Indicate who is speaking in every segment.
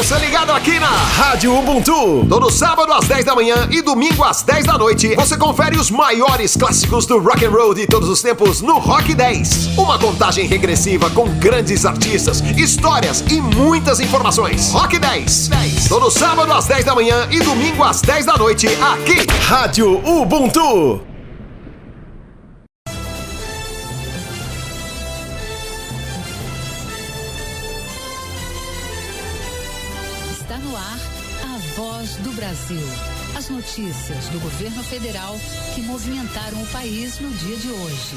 Speaker 1: Você ligado aqui na Rádio Ubuntu. Todo sábado às 10 da manhã e domingo às 10 da noite, você confere os maiores clássicos do rock and roll de todos os tempos no Rock 10. Uma contagem regressiva com grandes artistas, histórias e muitas informações. Rock 10. Todo sábado às 10 da manhã e domingo às 10 da noite, aqui. Rádio Ubuntu.
Speaker 2: Está no ar a Voz do Brasil. As notícias do governo federal que movimentaram o país no dia de hoje.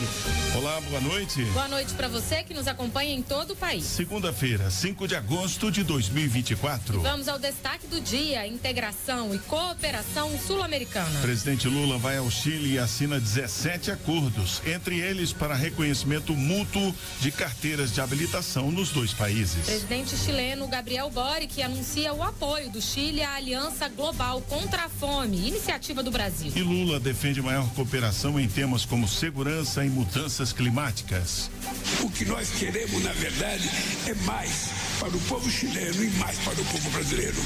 Speaker 3: Olá, boa noite.
Speaker 4: Boa noite para você que nos acompanha em todo o país.
Speaker 3: Segunda-feira, 5 de agosto de 2024.
Speaker 4: E vamos ao destaque do dia: integração e cooperação sul-americana.
Speaker 3: Presidente Lula vai ao Chile e assina 17 acordos, entre eles para reconhecimento mútuo de carteiras de habilitação nos dois países.
Speaker 4: Presidente chileno Gabriel Boric anuncia o apoio do Chile à Aliança Global contra a Fome, iniciativa do Brasil.
Speaker 3: E Lula defende maior cooperação em temas como segurança e mudanças climáticas.
Speaker 5: O que nós queremos, na verdade, é mais para o povo chileno e mais para o povo brasileiro.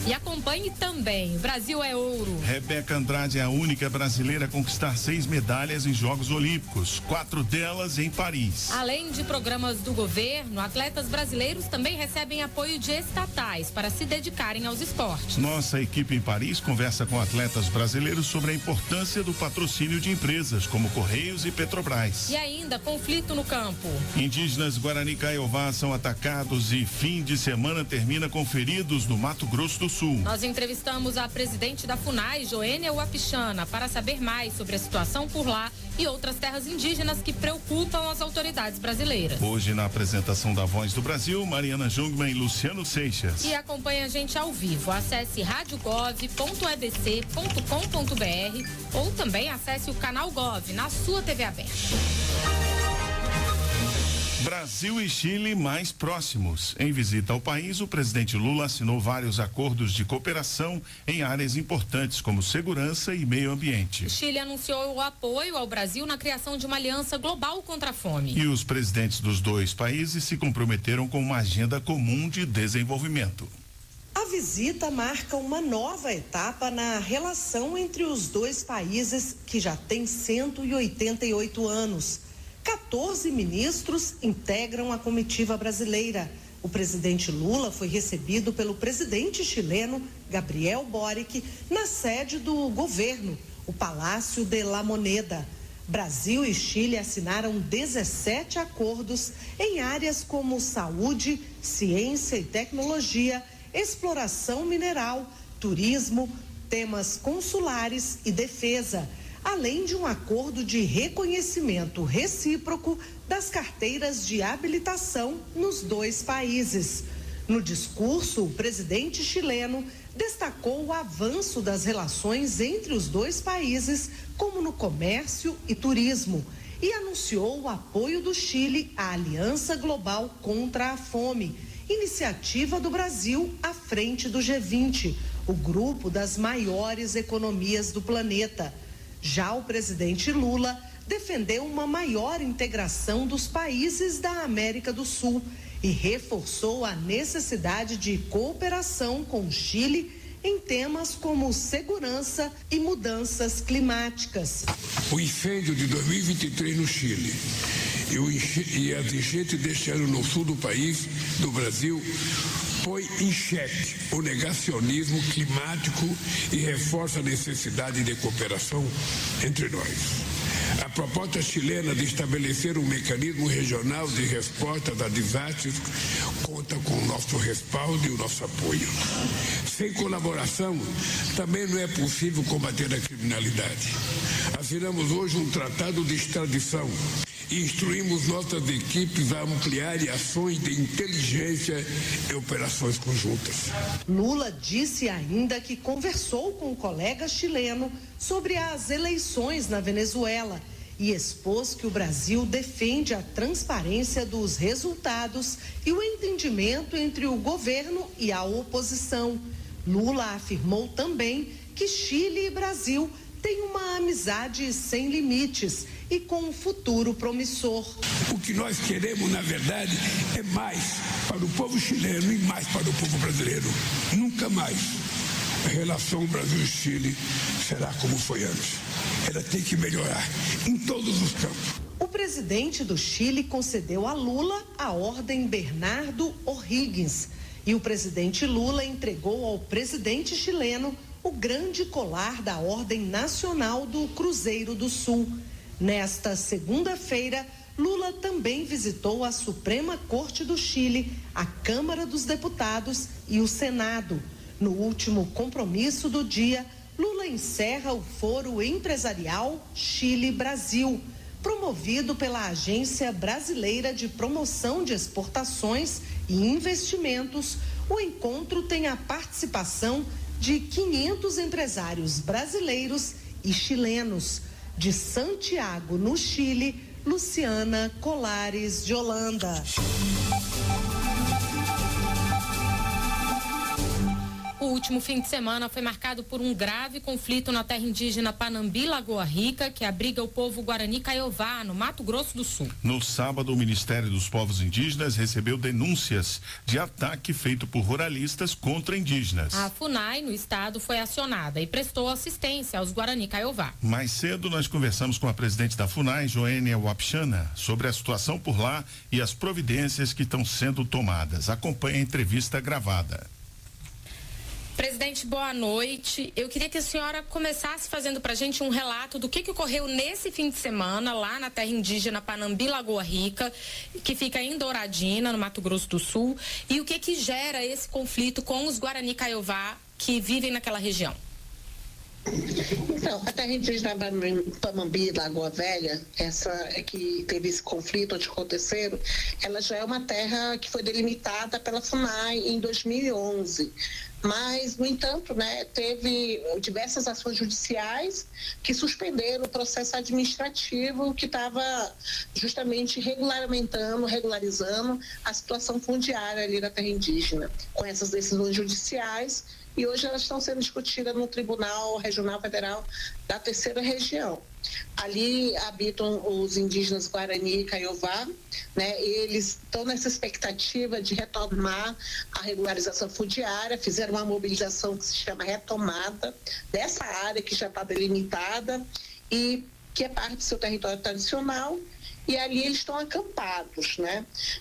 Speaker 4: E acompanhe também, o Brasil é ouro.
Speaker 3: Rebeca Andrade é a única brasileira a conquistar 6 medalhas em Jogos Olímpicos, 4 delas em Paris.
Speaker 4: Além de programas do governo, atletas brasileiros também recebem apoio de estatais para se dedicarem aos esportes.
Speaker 3: Nossa equipe em Paris conversa com atletas brasileiros sobre a importância do patrocínio de empresas como Correios e Petrobras.
Speaker 4: E ainda, conflito no campo.
Speaker 3: Indígenas Guarani Kaiowá são atacados e fim de semana termina com feridos no Mato Grosso do Sul.
Speaker 4: Nós entrevistamos a presidente da FUNAI, Joênia Wapichana, para saber mais sobre a situação por lá e outras terras indígenas que preocupam as autoridades brasileiras.
Speaker 3: Hoje, na apresentação da Voz do Brasil, Mariana Jungmann e Luciano Seixas.
Speaker 4: E acompanhe a gente ao vivo. Acesse radiogov.ebc.com.br ou também acesse o canal Gov na sua TV aberta.
Speaker 3: Brasil e Chile mais próximos. Em visita ao país, o presidente Lula assinou vários acordos de cooperação em áreas importantes como segurança e meio ambiente.
Speaker 4: O Chile anunciou o apoio ao Brasil na criação de uma aliança global contra a fome.
Speaker 3: E os presidentes dos dois países se comprometeram com uma agenda comum de desenvolvimento.
Speaker 6: A visita marca uma nova etapa na relação entre os dois países que já têm 188 anos. 14 ministros integram a comitiva brasileira. O presidente Lula foi recebido pelo presidente chileno Gabriel Boric na sede do governo, o Palácio de la Moneda. Brasil e Chile assinaram 17 acordos em áreas como saúde, ciência e tecnologia, exploração mineral, turismo, temas consulares e defesa, além de um acordo de reconhecimento recíproco das carteiras de habilitação nos dois países. No discurso, o presidente chileno destacou o avanço das relações entre os dois países, como no comércio e turismo, e anunciou o apoio do Chile à Aliança Global contra a Fome, iniciativa do Brasil à frente do G20, o grupo das maiores economias do planeta. Já o presidente Lula defendeu uma maior integração dos países da América do Sul e reforçou a necessidade de cooperação com o Chile em temas como segurança e mudanças climáticas.
Speaker 5: O incêndio de 2023 no Chile e as enchentes deste ano no sul do país, do Brasil, põe em xeque o negacionismo climático e reforça a necessidade de cooperação entre nós. A proposta chilena de estabelecer um mecanismo regional de resposta a desastres conta com o nosso respaldo e o nosso apoio. Sem colaboração, também não é possível combater a criminalidade. Assinamos hoje um tratado de extradição e instruímos nossas equipes a ampliar ações de inteligência e operações conjuntas.
Speaker 6: Lula disse ainda que conversou com o colega chileno sobre as eleições na Venezuela e expôs que o Brasil defende a transparência dos resultados e o entendimento entre o governo e a oposição. Lula afirmou também que Chile e Brasil têm uma amizade sem limites e com um futuro promissor.
Speaker 5: O que nós queremos, na verdade, é mais para o povo chileno e mais para o povo brasileiro. Nunca mais a relação Brasil-Chile será como foi antes. Ela tem que melhorar em todos os campos.
Speaker 6: O presidente do Chile concedeu a Lula a Ordem Bernardo O'Higgins e o presidente Lula entregou ao presidente chileno o grande colar da Ordem Nacional do Cruzeiro do Sul. Nesta segunda-feira, Lula também visitou a Suprema Corte do Chile, a Câmara dos Deputados e o Senado. No último compromisso do dia, Lula encerra o Foro Empresarial Chile-Brasil, promovido pela Agência Brasileira de Promoção de Exportações e Investimentos. O encontro tem a participação de 500 empresários brasileiros e chilenos. De Santiago, no Chile, Luciana Colares de Holanda.
Speaker 4: O último fim de semana foi marcado por um grave conflito na terra indígena Panambi-Lagoa Rica, que abriga o povo Guarani Kaiowá, no Mato Grosso do Sul.
Speaker 3: No sábado, o Ministério dos Povos Indígenas recebeu denúncias de ataque feito por ruralistas contra indígenas.
Speaker 4: A FUNAI, no estado, foi acionada e prestou assistência aos Guarani Kaiowá.
Speaker 3: Mais cedo, nós conversamos com a presidente da FUNAI, Joênia Wapichana, sobre a situação por lá e as providências que estão sendo tomadas. Acompanhe a entrevista gravada.
Speaker 4: Presidente, boa noite. Eu queria que a senhora começasse fazendo pra gente um relato do que ocorreu nesse fim de semana lá na terra indígena Panambi-Lagoa Rica, que fica em Douradina, no Mato Grosso do Sul, e o que gera esse conflito com os Guarani Kaiowá que vivem naquela região.
Speaker 7: Então, a terra indígena Panambi, Lagoa Velha, essa que teve esse conflito onde aconteceram, ela já é uma terra que foi delimitada pela FUNAI em 2011. Mas, no entanto, teve diversas ações judiciais que suspenderam o processo administrativo que estava justamente regularizando a situação fundiária ali da terra indígena, com essas decisões judiciais, e hoje elas estão sendo discutidas no Tribunal Regional Federal da Terceira Região. Ali habitam os indígenas Guarani e Kaiowá, eles estão nessa expectativa de retomar a regularização fundiária, fizeram uma mobilização que se chama retomada dessa área que já está delimitada e que é parte do seu território tradicional, e ali eles estão acampados,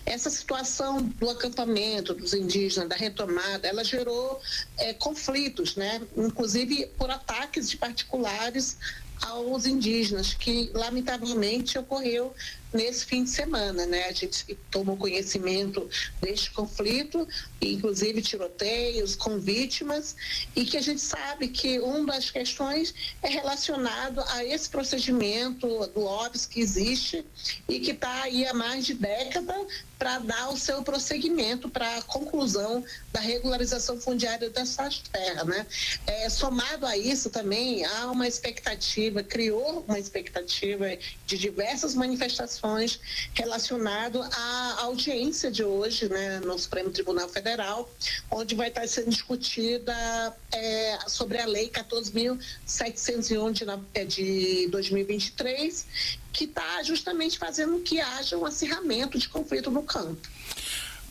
Speaker 7: Essa situação do acampamento dos indígenas, da retomada, ela gerou conflitos, Inclusive por ataques de particulares aos indígenas, que lamentavelmente ocorreu nesse fim de semana, A gente tomou conhecimento deste conflito, inclusive tiroteios com vítimas, e que a gente sabe que uma das questões é relacionado a esse procedimento do OBS que existe e que está aí há mais de década para dar o seu prosseguimento para a conclusão da regularização fundiária dessas terras, Somado a isso também há uma expectativa, criou uma expectativa de diversas manifestações relacionado à audiência de hoje, no Supremo Tribunal Federal, onde vai estar sendo discutida sobre a Lei 14.701 de 2023, que está justamente fazendo que haja um acirramento de conflito no campo.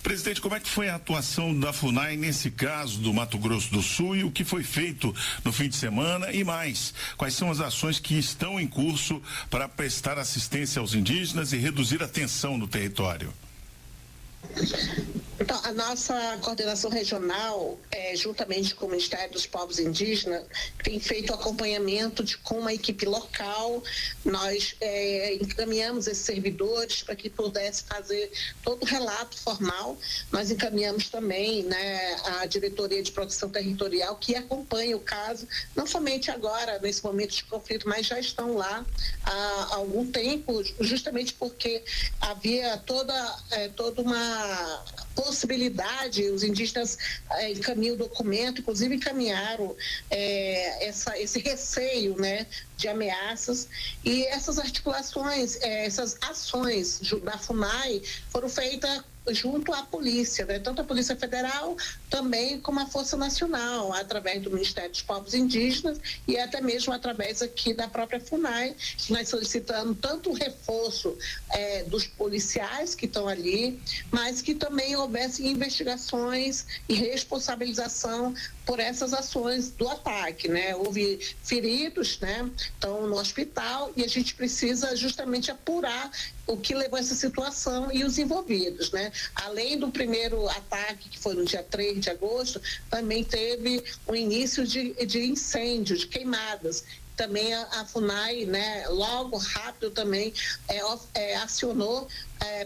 Speaker 3: Presidente, como é que foi a atuação da FUNAI nesse caso do Mato Grosso do Sul e o que foi feito no fim de semana e mais? Quais são as ações que estão em curso para prestar assistência aos indígenas e reduzir a tensão no território?
Speaker 7: Então, a nossa coordenação regional, juntamente com o Ministério dos Povos Indígenas, tem feito acompanhamento com uma equipe local. Nós encaminhamos esses servidores para que pudesse fazer todo o relato formal. Nós encaminhamos também a Diretoria de Proteção Territorial, que acompanha o caso, não somente agora, nesse momento de conflito, mas já estão lá há algum tempo, justamente porque havia toda uma possibilidade, os indígenas encaminham o documento, inclusive encaminharam esse receio, de ameaças, e essas articulações, essas ações da FUNAI foram feitas junto à polícia, né? Tanto a Polícia Federal também como a Força Nacional, através do Ministério dos Povos Indígenas e até mesmo através aqui da própria FUNAI, nós solicitando tanto o reforço dos policiais que estão ali, mas que também houvesse investigações e responsabilização por essas ações do ataque, né? Houve feridos, né? Estão no hospital e a gente precisa justamente apurar o que levou a essa situação e os envolvidos, né? Além do primeiro ataque, que foi no dia 3 de agosto, também teve um início de incêndio, de queimadas. Também a FUNAI, né, logo, rápido também acionou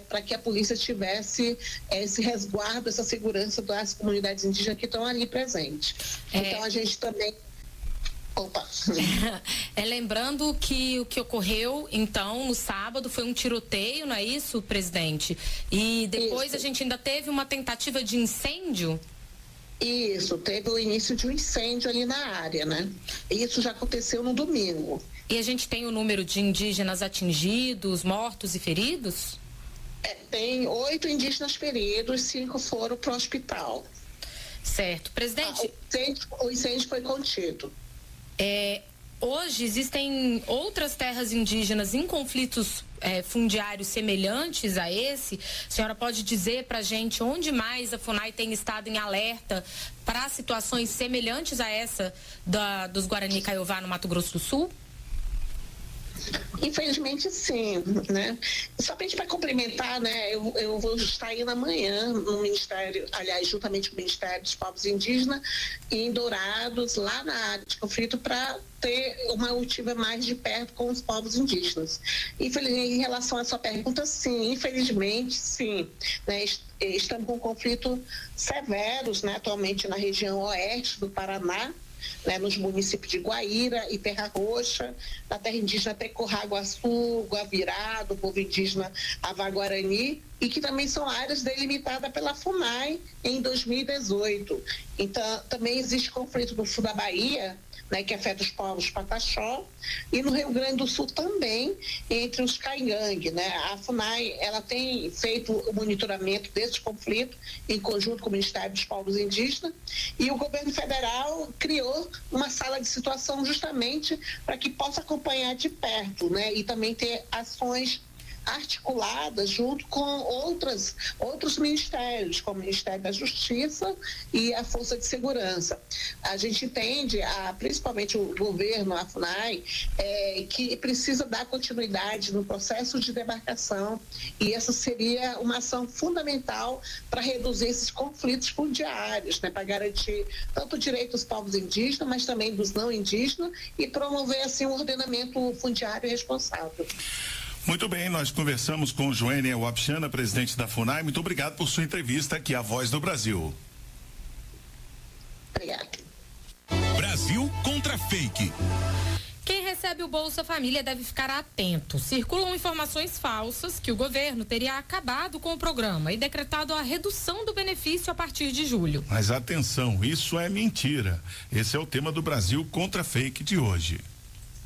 Speaker 7: para que a polícia tivesse esse resguardo, essa segurança das comunidades indígenas que estão ali presentes. Então a gente também... Opa.
Speaker 4: Lembrando que o que ocorreu, então, no sábado foi um tiroteio, não é isso, presidente? E depois
Speaker 7: Isso.
Speaker 4: A gente ainda teve uma tentativa de incêndio?
Speaker 7: Isso, teve o início de um incêndio ali na área, né? Isso já aconteceu no domingo.
Speaker 4: E a gente tem o número de indígenas atingidos, mortos e feridos?
Speaker 7: Tem 8 indígenas feridos, 5 foram para o hospital.
Speaker 4: Certo. Presidente...
Speaker 7: O incêndio foi contido.
Speaker 4: Hoje existem outras terras indígenas em conflitos fundiários semelhantes a esse. A senhora pode dizer para a gente onde mais a FUNAI tem estado em alerta para situações semelhantes a essa dos Guarani Kaiowá no Mato Grosso do Sul?
Speaker 7: Infelizmente, sim, né? Somente para complementar, né? Eu vou estar indo amanhã no Ministério, aliás, juntamente com o Ministério dos Povos Indígenas, em Dourados, lá na área de conflito, para ter uma oitiva mais de perto com os povos indígenas. Em relação à sua pergunta, sim, infelizmente, sim, né? Estamos com conflitos severos, né? Atualmente na região oeste do Paraná, né, nos municípios de Guaíra e Terra Roxa, na terra indígena Tecurraguaçu, Guavirá, do povo indígena Avaguarani, e que também são áreas delimitadas pela FUNAI em 2018. Então, também existe conflito no sul da Bahia, né, que afeta os povos Pataxó, e no Rio Grande do Sul também, entre os Caingangue, né? A FUNAI, ela tem feito o monitoramento desse conflito em conjunto com o Ministério dos Povos Indígenas, e o governo federal criou uma sala de situação justamente para que possa acompanhar de perto, né? E também ter ações articuladas junto com outros ministérios, como o Ministério da Justiça e a Força de Segurança. A gente entende, principalmente o governo, a FUNAI, que precisa dar continuidade no processo de demarcação, e essa seria uma ação fundamental para reduzir esses conflitos fundiários, né, para garantir tanto o direito dos povos indígenas, mas também dos não indígenas, e promover assim um ordenamento fundiário responsável.
Speaker 3: Muito bem, nós conversamos com Joênia Wapichana, presidente da FUNAI. Muito obrigado por sua entrevista aqui à Voz do Brasil.
Speaker 7: Obrigada.
Speaker 8: Brasil contra fake.
Speaker 4: Quem recebe o Bolsa Família deve ficar atento. Circulam informações falsas que o governo teria acabado com o programa e decretado a redução do benefício a partir de julho.
Speaker 3: Mas atenção, isso é mentira. Esse é o tema do Brasil contra fake de hoje.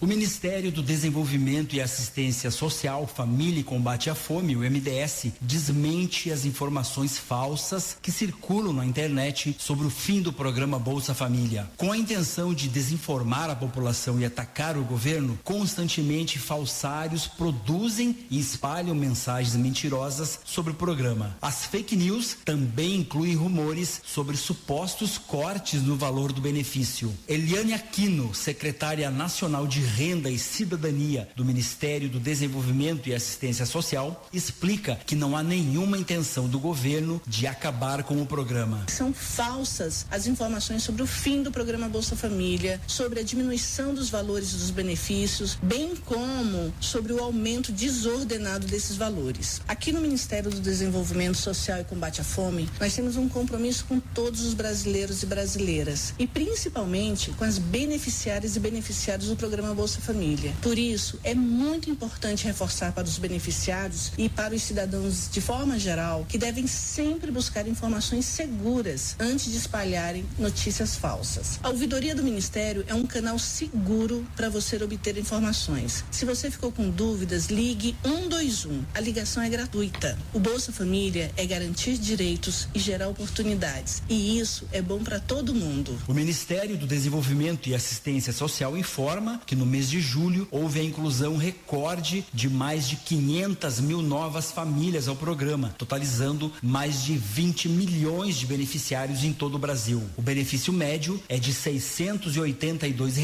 Speaker 9: O Ministério do Desenvolvimento e Assistência Social, Família e Combate à Fome, o MDS, desmente as informações falsas que circulam na internet sobre o fim do programa Bolsa Família. Com a intenção de desinformar a população e atacar o governo, constantemente falsários produzem e espalham mensagens mentirosas sobre o programa. As fake news também incluem rumores sobre supostos cortes no valor do benefício. Eliane Aquino, secretária nacional de Renda e Cidadania do Ministério do Desenvolvimento e Assistência Social, explica que não há nenhuma intenção do governo de acabar com o programa.
Speaker 10: São falsas as informações sobre o fim do programa Bolsa Família, sobre a diminuição dos valores dos benefícios, bem como sobre o aumento desordenado desses valores. Aqui no Ministério do Desenvolvimento Social e Combate à Fome, nós temos um compromisso com todos os brasileiros e brasileiras, e principalmente com as beneficiárias e beneficiários do programa Bolsa Família. Por isso, é muito importante reforçar para os beneficiários e para os cidadãos de forma geral que devem sempre buscar informações seguras antes de espalharem notícias falsas. A ouvidoria do Ministério é um canal seguro para você obter informações. Se você ficou com dúvidas, ligue 121. A ligação é gratuita. O Bolsa Família é garantir direitos e gerar oportunidades. E isso é bom para todo mundo.
Speaker 9: O Ministério do Desenvolvimento e Assistência Social informa que no mês de julho houve a inclusão recorde de mais de 500 mil novas famílias ao programa, totalizando mais de 20 milhões de beneficiários em todo o Brasil. O benefício médio é de R$ 682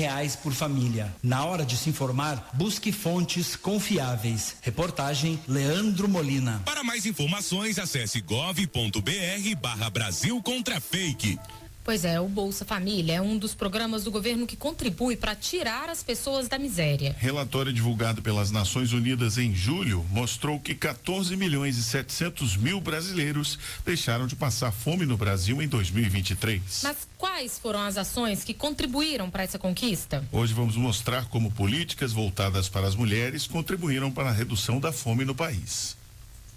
Speaker 9: por família. Na hora de se informar, busque fontes confiáveis. Reportagem Leandro Molina.
Speaker 8: Para mais informações, acesse gov.br/Brasil contra fake.
Speaker 4: Pois é, o Bolsa Família é um dos programas do governo que contribui para tirar as pessoas da miséria.
Speaker 3: Relatório divulgado pelas Nações Unidas em julho mostrou que 14.700.000 brasileiros deixaram de passar fome no Brasil em 2023.
Speaker 4: Mas quais foram as ações que contribuíram para essa conquista?
Speaker 3: Hoje vamos mostrar como políticas voltadas para as mulheres contribuíram para a redução da fome no país.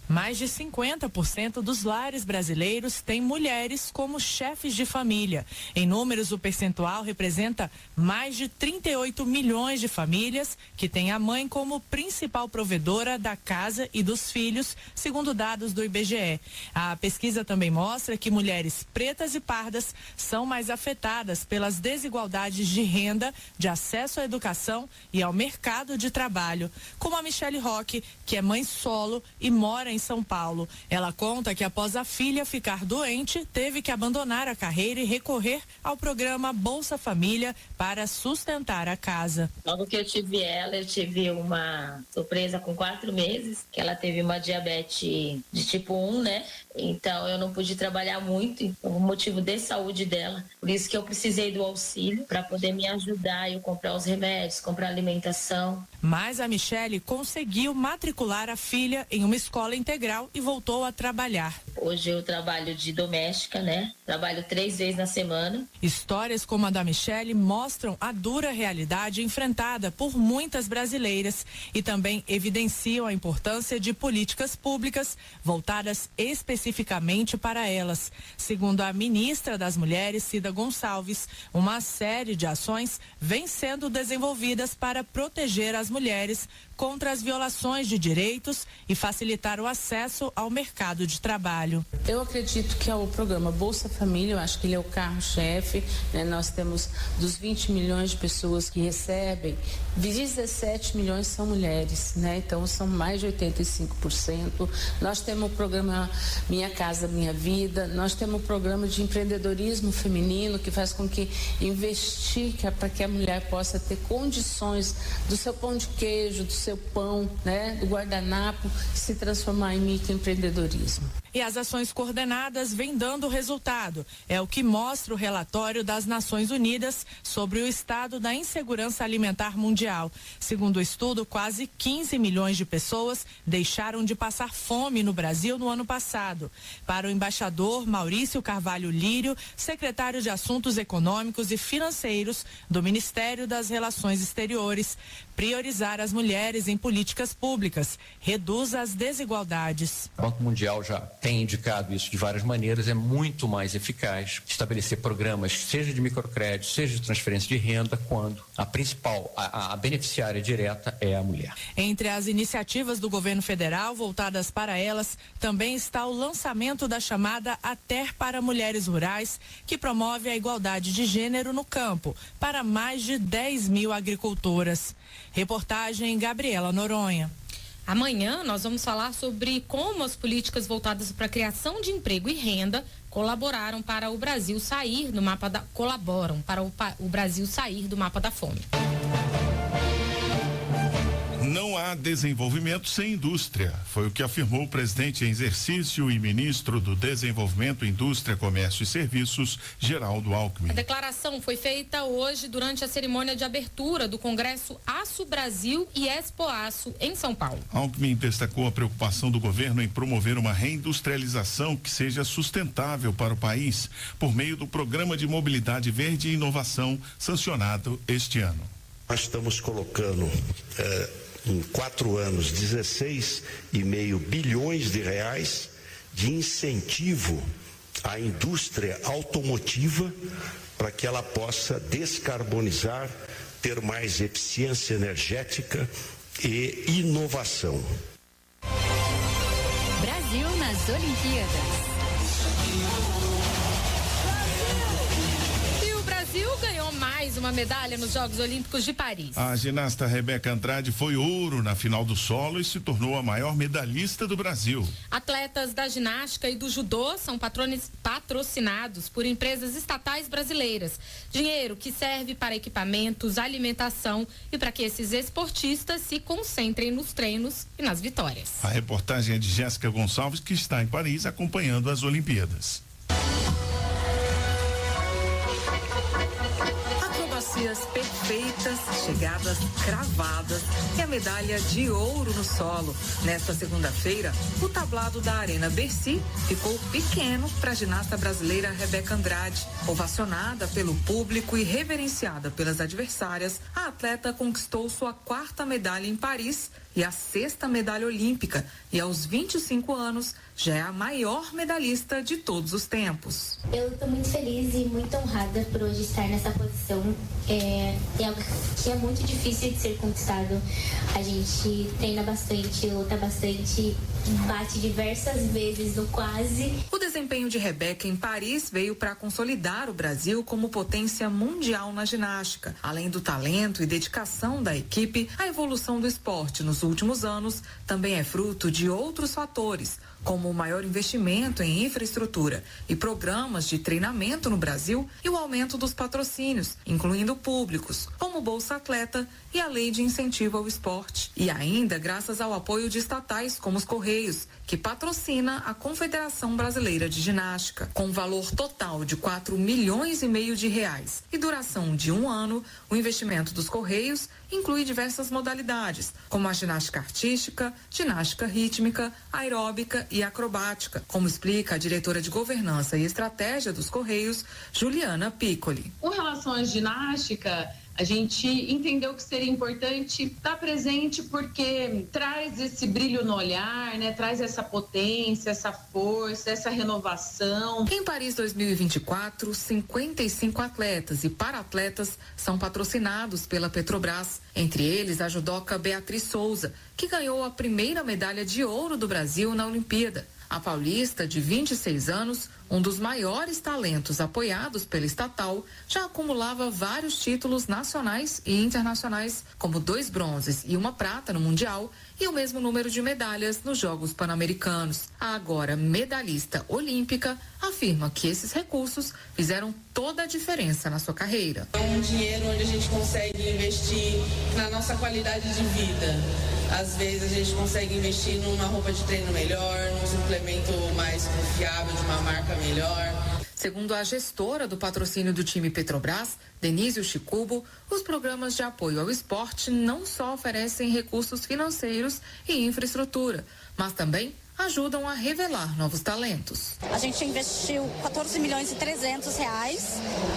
Speaker 11: Mais de 50% dos lares brasileiros têm mulheres como chefes de família. Em números, o percentual representa mais de 38 milhões de famílias que têm a mãe como principal provedora da casa e dos filhos, segundo dados do IBGE. A pesquisa também mostra que mulheres pretas e pardas são mais afetadas pelas desigualdades de renda, de acesso à educação e ao mercado de trabalho, como a Michele Roque, que é mãe solo e mora em São Paulo. Ela conta que após a filha ficar doente, teve que abandonar a carreira e recorrer ao programa Bolsa Família para sustentar a casa.
Speaker 12: Logo que eu tive ela, eu tive uma surpresa com 4 meses, que ela teve uma diabetes de tipo 1, né? Então eu não pude trabalhar muito, por motivo de saúde dela. Por isso que eu precisei do auxílio para poder me ajudar, eu comprar os remédios, comprar alimentação.
Speaker 11: Mas a Michele conseguiu matricular a filha em uma escola integral e voltou a trabalhar.
Speaker 12: Hoje eu trabalho de doméstica, né? Trabalho 3 vezes na semana.
Speaker 11: Histórias como a da Michele mostram a dura realidade enfrentada por muitas brasileiras e também evidenciam a importância de políticas públicas voltadas especificamente para elas. Segundo a ministra das Mulheres, Cida Gonçalves, uma série de ações vem sendo desenvolvidas para proteger as mulheres contra as violações de direitos e facilitar o acesso ao mercado de trabalho.
Speaker 13: Eu acredito que é o programa Bolsa Família, eu acho que ele é o carro-chefe, né? Nós temos dos 20 milhões de pessoas que recebem, 17 milhões são mulheres, né? Então são mais de 85%. Nós temos o programa Minha Casa Minha Vida, nós temos o programa de empreendedorismo feminino que faz com que investir para que a mulher possa ter condições do seu pão de queijo, do seu pão, né, do guardanapo, se transformar em microempreendedorismo.
Speaker 11: E as ações coordenadas vêm dando resultado. É o que mostra o relatório das Nações Unidas sobre o estado da insegurança alimentar mundial. Segundo o estudo, quase 15 milhões de pessoas deixaram de passar fome no Brasil no ano passado. Para o embaixador Maurício Carvalho Lírio, secretário de Assuntos Econômicos e Financeiros do Ministério das Relações Exteriores, priorizar as mulheres em políticas públicas reduz as desigualdades.
Speaker 14: O Banco Mundial já tem indicado isso de várias maneiras, é muito mais eficaz estabelecer programas, seja de microcrédito, seja de transferência de renda, quando a principal, a beneficiária direta é a mulher.
Speaker 11: Entre as iniciativas do governo federal voltadas para elas, também está o lançamento da chamada ATER para Mulheres Rurais, que promove a igualdade de gênero no campo, para mais de 10 mil agricultoras. Reportagem Gabriela Noronha.
Speaker 4: Amanhã nós vamos falar sobre como as políticas voltadas para a criação de emprego e renda colaboraram para o Brasil sair do mapa da o Brasil sair do mapa da fome.
Speaker 3: Não há desenvolvimento sem indústria, foi o que afirmou o presidente em exercício e ministro do Desenvolvimento, Indústria, Comércio e Serviços, Geraldo Alckmin.
Speaker 4: A declaração foi feita hoje durante a cerimônia de abertura do Congresso Aço Brasil e Expo Aço em São Paulo.
Speaker 3: Alckmin destacou a preocupação do governo em promover uma reindustrialização que seja sustentável para o país por meio do Programa de Mobilidade Verde e Inovação sancionado este ano.
Speaker 15: Nós estamos colocando em 4 anos 16,5 bilhões de reais de incentivo à indústria automotiva para que ela possa descarbonizar, ter mais eficiência energética e inovação.
Speaker 2: Brasil nas Olimpíadas.
Speaker 4: Ganhou mais uma medalha nos Jogos Olímpicos de Paris.
Speaker 3: A ginasta Rebeca Andrade foi ouro na final do solo e se tornou a maior medalhista do Brasil.
Speaker 4: Atletas da ginástica e do judô são patrocinados por empresas estatais brasileiras. Dinheiro que serve para equipamentos, alimentação e para que esses esportistas se concentrem nos treinos e nas vitórias.
Speaker 3: A reportagem é de Jéssica Gonçalves, que está em Paris acompanhando as Olimpíadas.
Speaker 16: Perfeitas, chegadas cravadas e a medalha de ouro no solo. Nesta segunda-feira, o tablado da Arena Bercy ficou pequeno para a ginasta brasileira Rebeca Andrade. Ovacionada pelo público e reverenciada pelas adversárias, a atleta conquistou sua 4ª medalha em Paris e a 6ª medalha olímpica, e aos 25 anos já é a maior medalhista de todos os tempos.
Speaker 17: Eu estou muito feliz e muito honrada por hoje estar nessa posição. É algo que é muito difícil de ser conquistado. A gente treina bastante, luta bastante, bate diversas vezes no quase.
Speaker 16: O desempenho de Rebeca em Paris veio para consolidar o Brasil como potência mundial na ginástica. Além do talento e dedicação da equipe, a evolução do esporte nos últimos anos também é fruto de outros fatores, como o maior investimento em infraestrutura e programas de treinamento no Brasil e o aumento dos patrocínios, incluindo públicos, como o Bolsa Atleta e a Lei de Incentivo ao Esporte. E ainda graças ao apoio de estatais como os Correios, que patrocina a Confederação Brasileira de Ginástica. Com valor total de 4,5 milhões de reais e duração de 1 ano, o investimento dos Correios inclui diversas modalidades, como a ginástica artística, ginástica rítmica, aeróbica e acrobática, como explica a diretora de Governança e Estratégia dos Correios, Juliana Piccoli.
Speaker 18: Com relação à ginástica, a gente entendeu que seria importante estar presente porque traz esse brilho no olhar, né? Traz essa potência, essa força, essa renovação.
Speaker 16: Em Paris 2024, 55 atletas e para-atletas são patrocinados pela Petrobras. Entre eles, a judoca Beatriz Souza, que ganhou a 1ª medalha de ouro do Brasil na Olimpíada. A paulista, de 26 anos, um dos maiores talentos apoiados pela estatal, já acumulava vários títulos nacionais e internacionais, como 2 bronzes e 1 prata no Mundial e o mesmo número de medalhas nos Jogos Pan-Americanos. A agora medalhista olímpica afirma que esses recursos fizeram toda a diferença na sua carreira.
Speaker 19: É um dinheiro onde a gente consegue investir na nossa qualidade de vida. Às vezes a gente consegue investir numa roupa de treino melhor, num suplemento mais confiável de uma marca melhor.
Speaker 16: Segundo a gestora do patrocínio do time Petrobras, Denise Chicubo, os programas de apoio ao esporte não só oferecem recursos financeiros e infraestrutura, mas também ajudam a revelar novos talentos.
Speaker 20: A gente investiu 14 milhões e 300 reais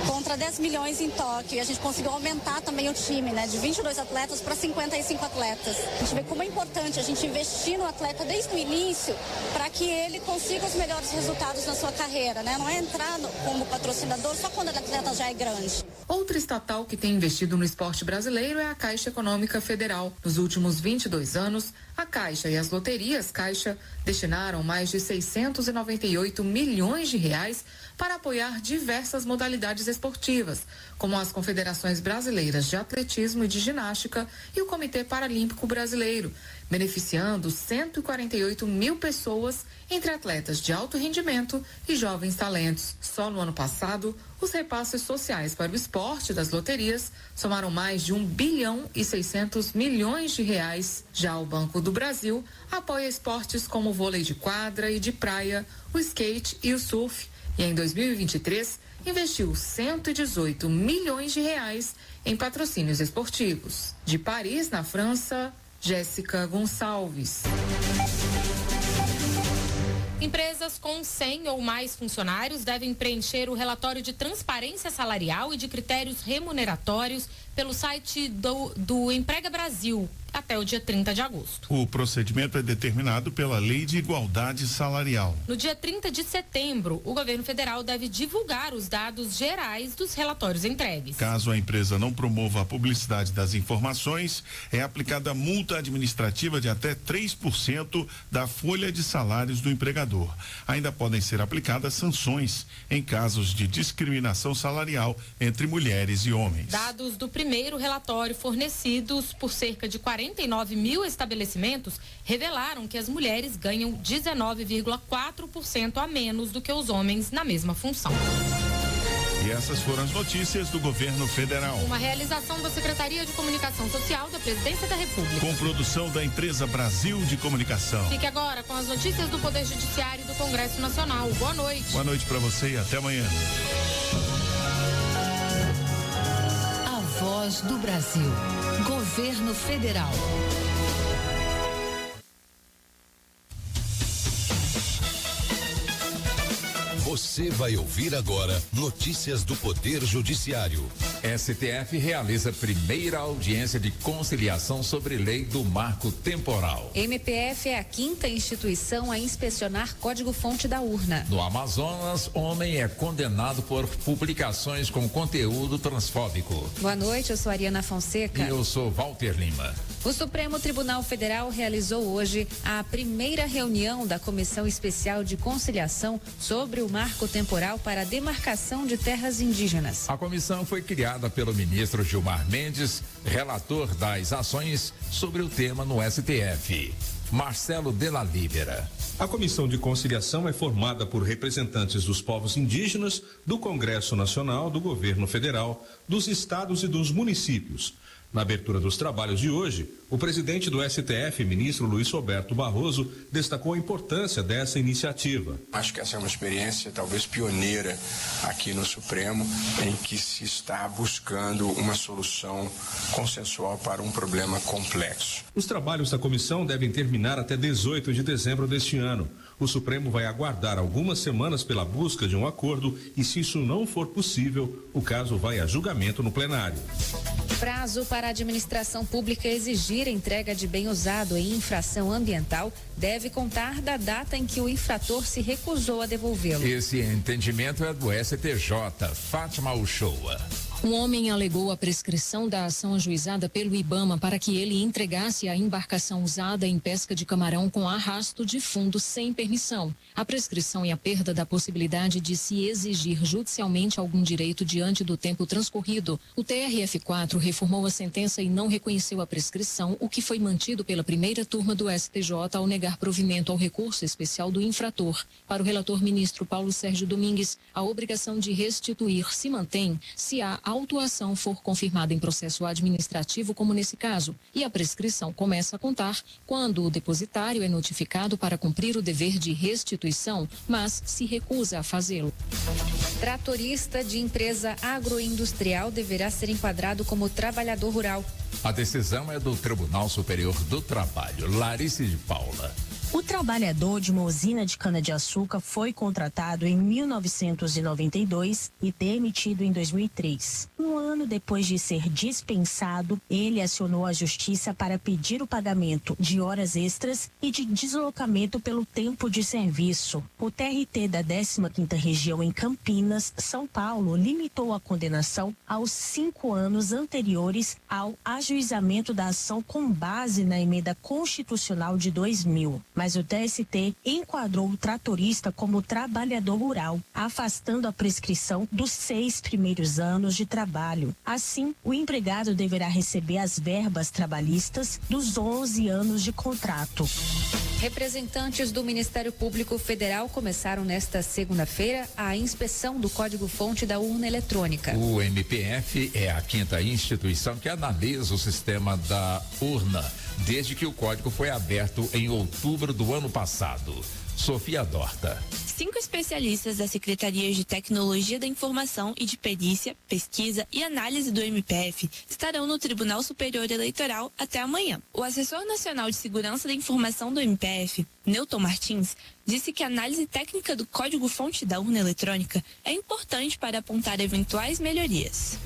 Speaker 20: contra 10 milhões em Tóquio, e a gente conseguiu aumentar também o time, né, de 22 atletas para 55 atletas. A gente vê como é importante a gente investir no atleta desde o início para que ele consiga os melhores resultados na sua carreira, né? Não é entrar como patrocinador só quando o atleta já é grande.
Speaker 16: Outra estatal que tem investido no esporte brasileiro é a Caixa Econômica Federal. Nos últimos 22 anos, a Caixa e as loterias Caixa destinaram mais de 698 milhões de reais para apoiar diversas modalidades esportivas, como as confederações brasileiras de atletismo e de ginástica e o Comitê Paralímpico Brasileiro, beneficiando 148 mil pessoas, entre atletas de alto rendimento e jovens talentos. Só no ano passado, os repasses sociais para o esporte das loterias somaram mais de 1 bilhão e 600 milhões de reais. Já o Banco do Brasil apoia esportes como o vôlei de quadra e de praia, o skate e o surf. E em 2023, investiu 118 milhões de reais em patrocínios esportivos. De Paris, na França, Jéssica Gonçalves.
Speaker 4: Empresas com 100 ou mais funcionários devem preencher o relatório de transparência salarial e de critérios remuneratórios pelo site do Emprega Brasil até o dia 30 de agosto.
Speaker 3: O procedimento é determinado pela Lei de Igualdade Salarial.
Speaker 4: No dia 30 de setembro, o governo federal deve divulgar os dados gerais dos relatórios entregues.
Speaker 3: Caso a empresa não promova a publicidade das informações, é aplicada multa administrativa de até 3% da folha de salários do empregador. Ainda podem ser aplicadas sanções em casos de discriminação salarial entre mulheres e homens.
Speaker 4: Dados do primeiro relatório fornecidos por cerca de 49 mil estabelecimentos revelaram que as mulheres ganham 19,4% a menos do que os homens na mesma função.
Speaker 3: E essas foram as notícias do governo federal.
Speaker 4: Uma realização da Secretaria de Comunicação Social da Presidência da República.
Speaker 3: Com produção da empresa Brasil de Comunicação.
Speaker 4: Fique agora com as notícias do Poder Judiciário e do Congresso Nacional. Boa noite.
Speaker 3: Boa noite para você e até amanhã.
Speaker 2: A Voz do Brasil. Governo Federal.
Speaker 21: Você vai ouvir agora notícias do Poder Judiciário.
Speaker 22: STF realiza primeira audiência de conciliação sobre lei do marco temporal.
Speaker 23: MPF é a 5ª instituição a inspecionar código-fonte da urna.
Speaker 22: No Amazonas, homem é condenado por publicações com conteúdo transfóbico.
Speaker 23: Boa noite, eu sou Ariana Fonseca.
Speaker 22: E eu sou Walter Lima.
Speaker 23: O Supremo Tribunal Federal realizou hoje a primeira reunião da Comissão Especial de Conciliação sobre o marco temporal para a demarcação de terras indígenas.
Speaker 22: A comissão foi criada pelo ministro Gilmar Mendes, relator das ações sobre o tema no STF. Marcelo Della Libera.
Speaker 24: A Comissão de Conciliação é formada por representantes dos povos indígenas, do Congresso Nacional, do Governo Federal, dos estados e dos municípios. Na abertura dos trabalhos de hoje, o presidente do STF, ministro Luiz Roberto Barroso, destacou a importância dessa iniciativa.
Speaker 25: Acho que essa é uma experiência talvez pioneira aqui no Supremo, em que se está buscando uma solução consensual para um problema complexo.
Speaker 24: Os trabalhos da comissão devem terminar até 18 de dezembro deste ano. O Supremo vai aguardar algumas semanas pela busca de um acordo e, se isso não for possível, o caso vai a julgamento no plenário.
Speaker 23: Prazo para a administração pública exigir entrega de bem usado em infração ambiental deve contar da data em que o infrator se recusou a devolvê-lo.
Speaker 22: Esse entendimento é do STJ. Fátima Uchoa.
Speaker 26: Um homem alegou a prescrição da ação ajuizada pelo IBAMA para que ele entregasse a embarcação usada em pesca de camarão com arrasto de fundo sem permissão. A prescrição e a perda da possibilidade de se exigir judicialmente algum direito diante do tempo transcorrido. O TRF4 reformou a sentença e não reconheceu a prescrição, o que foi mantido pela primeira turma do STJ ao negar provimento ao recurso especial do infrator. Para o relator ministro Paulo Sérgio Domingues, a obrigação de restituir se mantém se a autuação for confirmada em processo administrativo, como nesse caso, e a prescrição começa a contar quando o depositário é notificado para cumprir o dever de restituição, mas se recusa a fazê-lo.
Speaker 23: Tratorista de empresa agroindustrial deverá ser enquadrado como trabalhador rural.
Speaker 22: A decisão é do Tribunal Superior do Trabalho. Larissa de Paula.
Speaker 27: O trabalhador de uma usina de cana-de-açúcar foi contratado em 1992 e demitido em 2003. Um ano depois de ser dispensado, ele acionou a justiça para pedir o pagamento de horas extras e de deslocamento pelo tempo de serviço. O TRT da 15ª Região em Campinas, São Paulo, limitou a condenação aos 5 anos anteriores ao ajuizamento da ação com base na emenda constitucional de 2000. Mas o TST enquadrou o tratorista como trabalhador rural, afastando a prescrição dos 6 primeiros anos de trabalho. Assim, o empregado deverá receber as verbas trabalhistas dos 11 anos de contrato.
Speaker 23: Representantes do Ministério Público Federal começaram nesta segunda-feira a inspeção do código-fonte da urna eletrônica.
Speaker 22: O MPF é a 5ª instituição que analisa o sistema da urna, desde que o código foi aberto em outubro do ano passado. Sofia Dorta.
Speaker 1: 5 especialistas das Secretarias de Tecnologia da Informação e de Perícia, Pesquisa e Análise do MPF estarão no Tribunal Superior Eleitoral até amanhã. O assessor nacional de Segurança da Informação do MPF, Newton Martins, disse que a análise técnica do código-fonte da urna eletrônica é importante para apontar eventuais melhorias.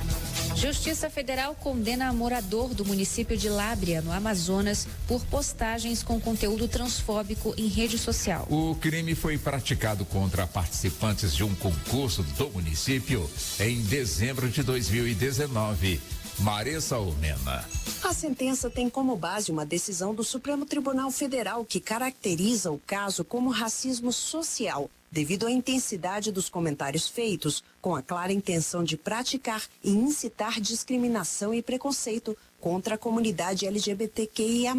Speaker 23: Justiça Federal condena morador do município de Lábrea, no Amazonas, por postagens com conteúdo transfóbico em rede social.
Speaker 22: O crime foi praticado contra participantes de um concurso do município em dezembro de 2019. Maressa Urmena.
Speaker 5: A sentença tem como base uma decisão do Supremo Tribunal Federal que caracteriza o caso como racismo social, devido à intensidade dos comentários feitos, com a clara intenção de praticar e incitar discriminação e preconceito contra a comunidade LGBTQIA+.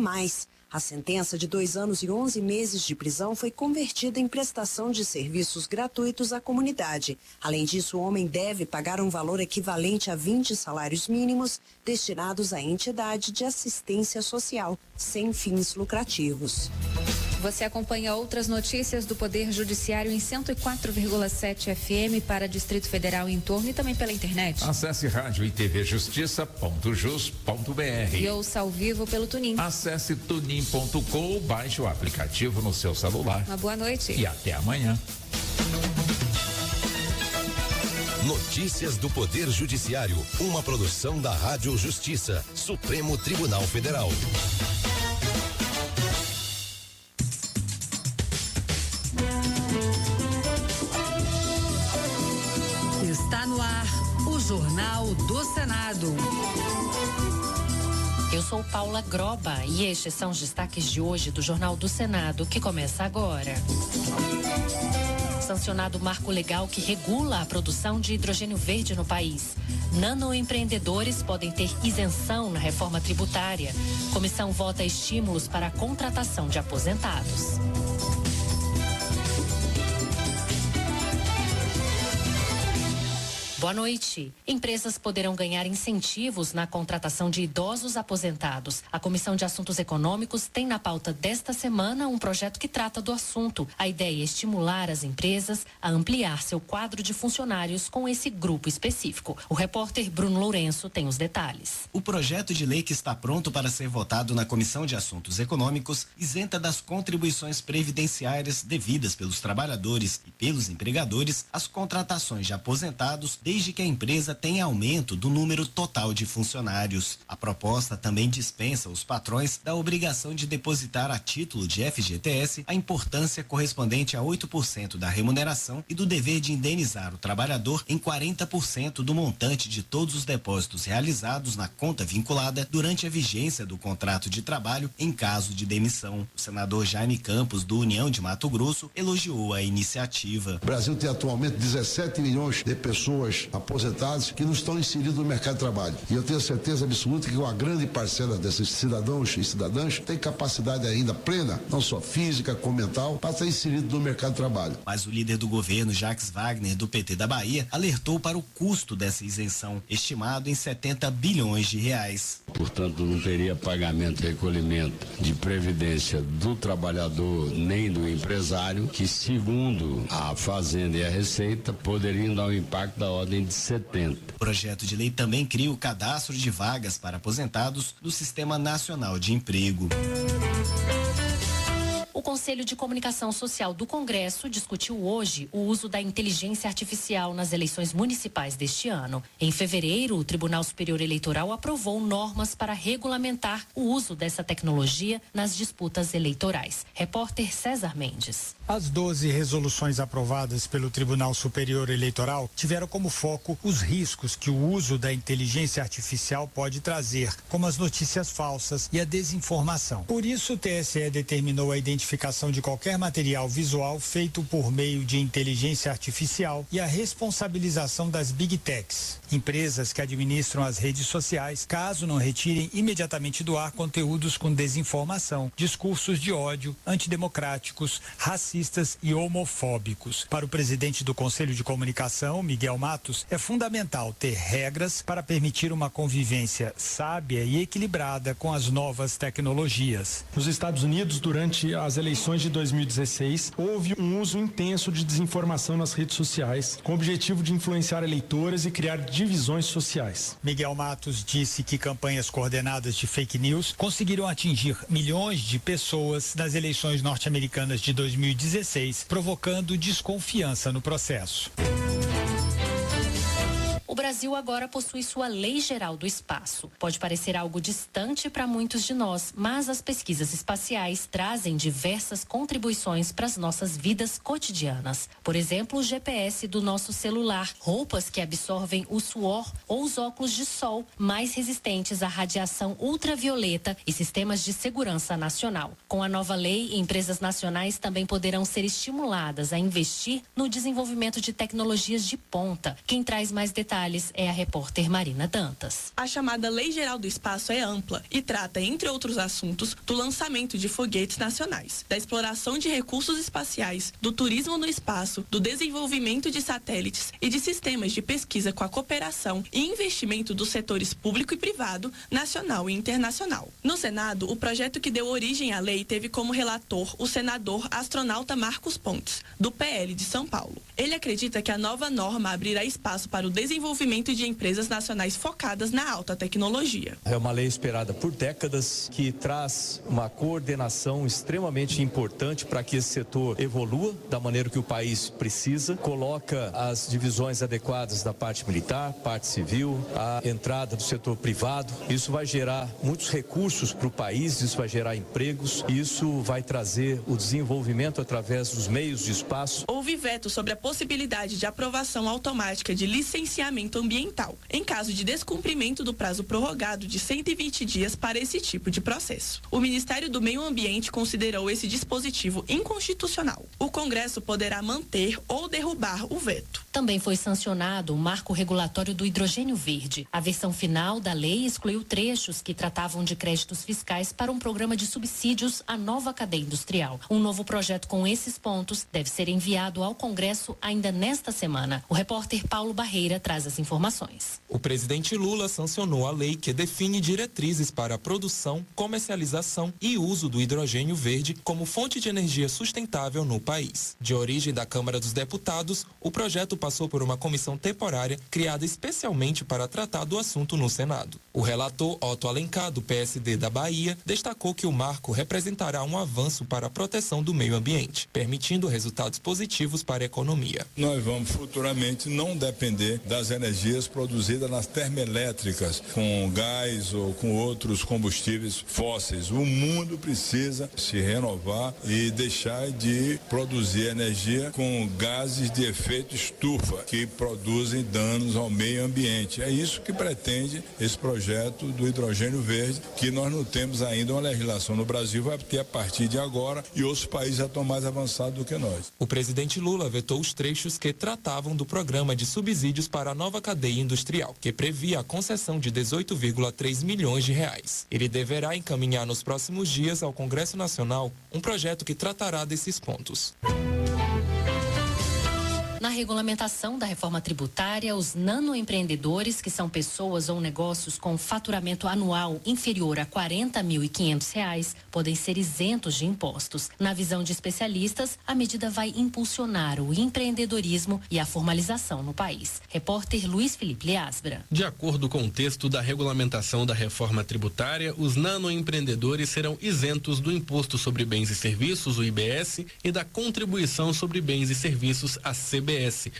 Speaker 5: A sentença de 2 anos e 11 meses de prisão foi convertida em prestação de serviços gratuitos à comunidade. Além disso, o homem deve pagar um valor equivalente a 20 salários mínimos destinados à entidade de assistência social, sem fins lucrativos.
Speaker 23: Você acompanha outras notícias do Poder Judiciário em 104,7 FM para Distrito Federal e em torno e também pela internet.
Speaker 22: Acesse rádio e TV justiça.jus.br
Speaker 23: e ouça ao vivo pelo Tunin.
Speaker 22: Acesse tunin.com, baixe o aplicativo no seu celular.
Speaker 23: Uma boa noite.
Speaker 22: E até amanhã.
Speaker 21: Notícias do Poder Judiciário, uma produção da Rádio Justiça, Supremo Tribunal Federal.
Speaker 2: Está no ar o Jornal do Senado.
Speaker 6: Eu sou Paula Groba e estes são os destaques de hoje do Jornal do Senado, que começa agora. Sancionado marco legal que regula a produção de hidrogênio verde no país. Nanoempreendedores podem ter isenção na reforma tributária. Comissão vota estímulos para a contratação de aposentados. Boa noite. Empresas poderão ganhar incentivos na contratação de idosos aposentados. A Comissão de Assuntos Econômicos tem na pauta desta semana um projeto que trata do assunto. A ideia é estimular as empresas a ampliar seu quadro de funcionários com esse grupo específico. O repórter Bruno Lourenço tem os detalhes.
Speaker 7: O projeto de lei que está pronto para ser votado na Comissão de Assuntos Econômicos isenta das contribuições previdenciárias devidas pelos trabalhadores e pelos empregadores as contratações de aposentados desde que a empresa tenha aumento do número total de funcionários. A proposta também dispensa os patrões da obrigação de depositar a título de FGTS a importância correspondente a 8% da remuneração e do dever de indenizar o trabalhador em 40% do montante de todos os depósitos realizados na conta vinculada durante a vigência do contrato de trabalho em caso de demissão. O senador Jaime Campos, do União de Mato Grosso, elogiou a iniciativa.
Speaker 8: O Brasil tem atualmente 17 milhões de pessoas aposentados que não estão inseridos no mercado de trabalho. E eu tenho certeza absoluta que uma grande parcela desses cidadãos e cidadãs tem capacidade ainda plena, não só física, como mental, para estar inserido no mercado de trabalho.
Speaker 7: Mas o líder do governo, Jacques Wagner, do PT da Bahia, alertou para o custo dessa isenção, estimado em 70 bilhões de reais.
Speaker 9: Portanto, não teria pagamento e recolhimento de previdência do trabalhador nem do empresário, que, segundo a Fazenda e a Receita, poderiam dar um impacto da ordem de 70.
Speaker 7: O projeto de lei também cria o cadastro de vagas para aposentados do Sistema Nacional de Emprego.
Speaker 6: O Conselho de Comunicação Social do Congresso discutiu hoje o uso da inteligência artificial nas eleições municipais deste ano. Em fevereiro, o Tribunal Superior Eleitoral aprovou normas para regulamentar o uso dessa tecnologia nas disputas eleitorais. Repórter César Mendes.
Speaker 10: As 12 resoluções aprovadas pelo Tribunal Superior Eleitoral tiveram como foco os riscos que o uso da inteligência artificial pode trazer, como as notícias falsas e a desinformação. Por isso, o TSE determinou a identificação de qualquer material visual feito por meio de inteligência artificial e a responsabilização das Big Techs, empresas que administram as redes sociais, caso não retirem imediatamente do ar conteúdos com desinformação, discursos de ódio, antidemocráticos, racistas e homofóbicos. Para o presidente do Conselho de Comunicação, Miguel Matos, é fundamental ter regras para permitir uma convivência sábia e equilibrada com as novas tecnologias.
Speaker 28: Nos Estados Unidos, durante as
Speaker 11: eleições de 2016, houve um uso intenso de desinformação nas redes sociais, com o objetivo de influenciar eleitores e criar divisões sociais.
Speaker 10: Miguel Matos disse que campanhas coordenadas de fake news conseguiram atingir milhões de pessoas nas eleições norte-americanas de 2016, provocando desconfiança no processo.
Speaker 6: O Brasil agora possui sua Lei Geral do Espaço. Pode parecer algo distante para muitos de nós, mas as pesquisas espaciais trazem diversas contribuições para as nossas vidas cotidianas. Por exemplo, o GPS do nosso celular, roupas que absorvem o suor ou os óculos de sol mais resistentes à radiação ultravioleta e sistemas de segurança nacional. Com a nova lei, empresas nacionais também poderão ser estimuladas a investir no desenvolvimento de tecnologias de ponta. Quem traz mais detalhes é a repórter Marina Dantas.
Speaker 12: A chamada Lei Geral do Espaço é ampla e trata, entre outros assuntos, do lançamento de foguetes nacionais, da exploração de recursos espaciais, do turismo no espaço, do desenvolvimento de satélites e de sistemas de pesquisa com a cooperação e investimento dos setores público e privado, nacional e internacional. No Senado, o projeto que deu origem à lei teve como relator o senador astronauta Marcos Pontes, do PL de São Paulo. Ele acredita que a nova norma abrirá espaço para o desenvolvimento de empresas nacionais focadas na alta tecnologia.
Speaker 13: É uma lei esperada por décadas que traz uma coordenação extremamente importante para que esse setor evolua da maneira que o país precisa, coloca as divisões adequadas da parte militar, parte civil, a entrada do setor privado. Isso vai gerar muitos recursos para o país, isso vai gerar empregos, isso vai trazer o desenvolvimento através dos meios de espaço.
Speaker 12: Houve veto sobre a possibilidade de aprovação automática de licenciamento ambiental, em caso de descumprimento do prazo prorrogado de 120 dias para esse tipo de processo. O Ministério do Meio Ambiente considerou esse dispositivo inconstitucional. O Congresso poderá manter ou derrubar o veto.
Speaker 6: Também foi sancionado o marco regulatório do hidrogênio verde. A versão final da lei excluiu trechos que tratavam de créditos fiscais para um programa de subsídios à nova cadeia industrial. Um novo projeto com esses pontos deve ser enviado ao Congresso ainda nesta semana. O repórter Paulo Barreira traz as informações.
Speaker 14: O presidente Lula sancionou a lei que define diretrizes para a produção, comercialização e uso do hidrogênio verde como fonte de energia sustentável no país. De origem da Câmara dos Deputados, o projeto passou por uma comissão temporária criada especialmente para tratar do assunto no Senado. O relator Otto Alencar, do PSD da Bahia, destacou que o marco representará um avanço para a proteção do meio ambiente, permitindo resultados positivos para a economia.
Speaker 15: Nós vamos futuramente não depender das energias produzidas nas termoelétricas, com gás ou com outros combustíveis fósseis. O mundo precisa se renovar e deixar de produzir energia com gases de efeito estufa, que produzem danos ao meio ambiente. É isso que pretende esse projeto do hidrogênio verde, que nós não temos ainda uma legislação no Brasil, vai ter a partir de agora, e outros países já estão mais avançados do que nós.
Speaker 14: O presidente Lula vetou os trechos que tratavam do programa de subsídios para a nova cadeia industrial, que previa a concessão de 18,3 milhões de reais. Ele deverá encaminhar nos próximos dias ao Congresso Nacional um projeto que tratará desses pontos.
Speaker 6: Na regulamentação da reforma tributária, os nanoempreendedores, que são pessoas ou negócios com faturamento anual inferior a R$ 40.500, podem ser isentos de impostos. Na visão de especialistas, a medida vai impulsionar o empreendedorismo e a formalização no país. Repórter Luiz Felipe Liasbra.
Speaker 17: De acordo com o texto da regulamentação da reforma tributária, os nanoempreendedores serão isentos do Imposto sobre Bens e Serviços, o IBS, e da Contribuição sobre Bens e Serviços, a CBS.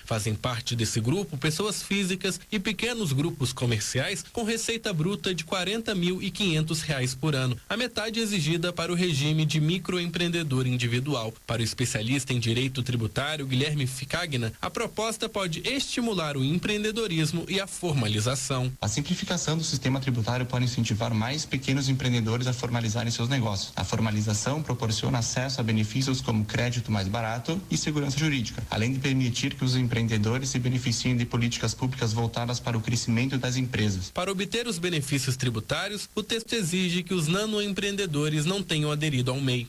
Speaker 17: Fazem parte desse grupo pessoas físicas e pequenos grupos comerciais com receita bruta de R$ 40.500 por ano, a metade exigida para o regime de microempreendedor individual. Para o especialista em direito tributário Guilherme Ficagna, a proposta pode estimular o empreendedorismo e a formalização.
Speaker 18: A simplificação do sistema tributário pode incentivar mais pequenos empreendedores a formalizarem seus negócios. A formalização proporciona acesso a benefícios como crédito mais barato e segurança jurídica, além de permitir que os empreendedores se beneficiem de políticas públicas voltadas para o crescimento das empresas.
Speaker 17: Para obter os benefícios tributários, o texto exige que os nanoempreendedores não tenham aderido ao MEI.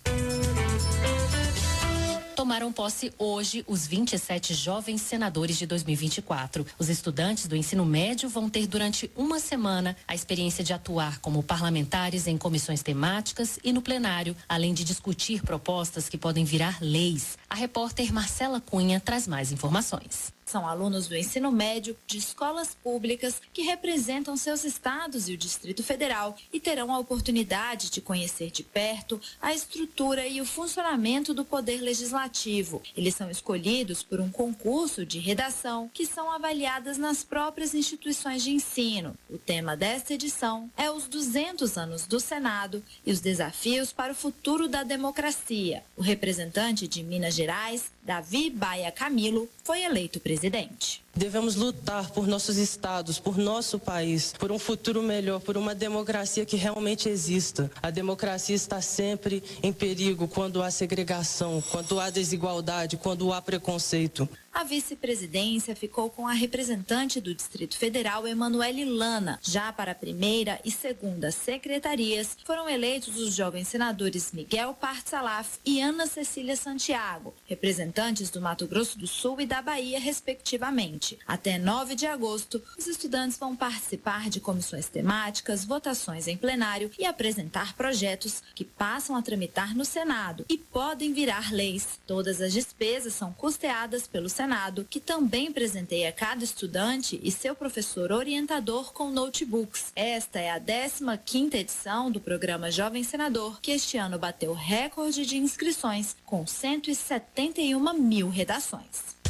Speaker 6: tomaram posse hoje os 27 jovens senadores de 2024. Os estudantes do ensino médio vão ter durante uma semana a experiência de atuar como parlamentares em comissões temáticas e no plenário, além de discutir propostas que podem virar leis. A repórter Marcela Cunha traz mais informações.
Speaker 3: São alunos do ensino médio de escolas públicas que representam seus estados e o Distrito Federal e terão a oportunidade de conhecer de perto a estrutura e o funcionamento do Poder Legislativo. Eles são escolhidos por um concurso de redação que são avaliadas nas próprias instituições de ensino. O tema desta edição é os 200 anos do Senado e os desafios para o futuro da democracia. O representante de Minas Gerais, Davi Baia Camilo, foi eleito presidente.
Speaker 4: Devemos lutar por nossos estados, por nosso país, por um futuro melhor, por uma democracia que realmente exista. A democracia está sempre em perigo quando há segregação, quando há desigualdade, quando há preconceito.
Speaker 3: A vice-presidência ficou com a representante do Distrito Federal, Emanuele Lana. Já para a primeira e segunda secretarias, foram eleitos os jovens senadores Miguel Partsalaf e Ana Cecília Santiago, representantes do Mato Grosso do Sul e da Bahia, respectivamente. Até 9 de agosto, os estudantes vão participar de comissões temáticas, votações em plenário e apresentar projetos que passam a tramitar no Senado e podem virar leis. Todas as despesas são custeadas pelo Senado, que também presenteia cada estudante e seu professor orientador com notebooks. Esta é a 15ª edição do programa Jovem Senador, que este ano bateu recorde de inscrições, com 171 mil redações.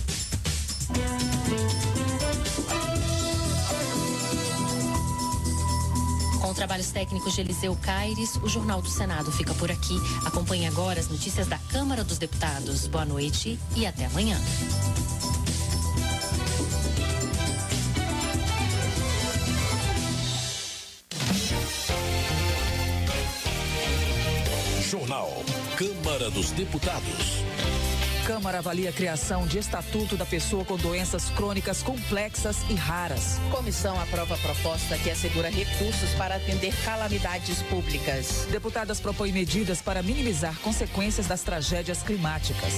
Speaker 6: Com trabalhos técnicos de Eliseu Caires, o Jornal do Senado fica por aqui. Acompanhe agora as notícias da Câmara dos Deputados. Boa noite e até amanhã.
Speaker 21: Jornal Câmara dos Deputados.
Speaker 16: Câmara avalia a criação de Estatuto da Pessoa com Doenças Crônicas Complexas e Raras.
Speaker 19: Comissão aprova a proposta que assegura recursos para atender calamidades públicas.
Speaker 16: Deputadas propõem medidas para minimizar consequências das tragédias climáticas.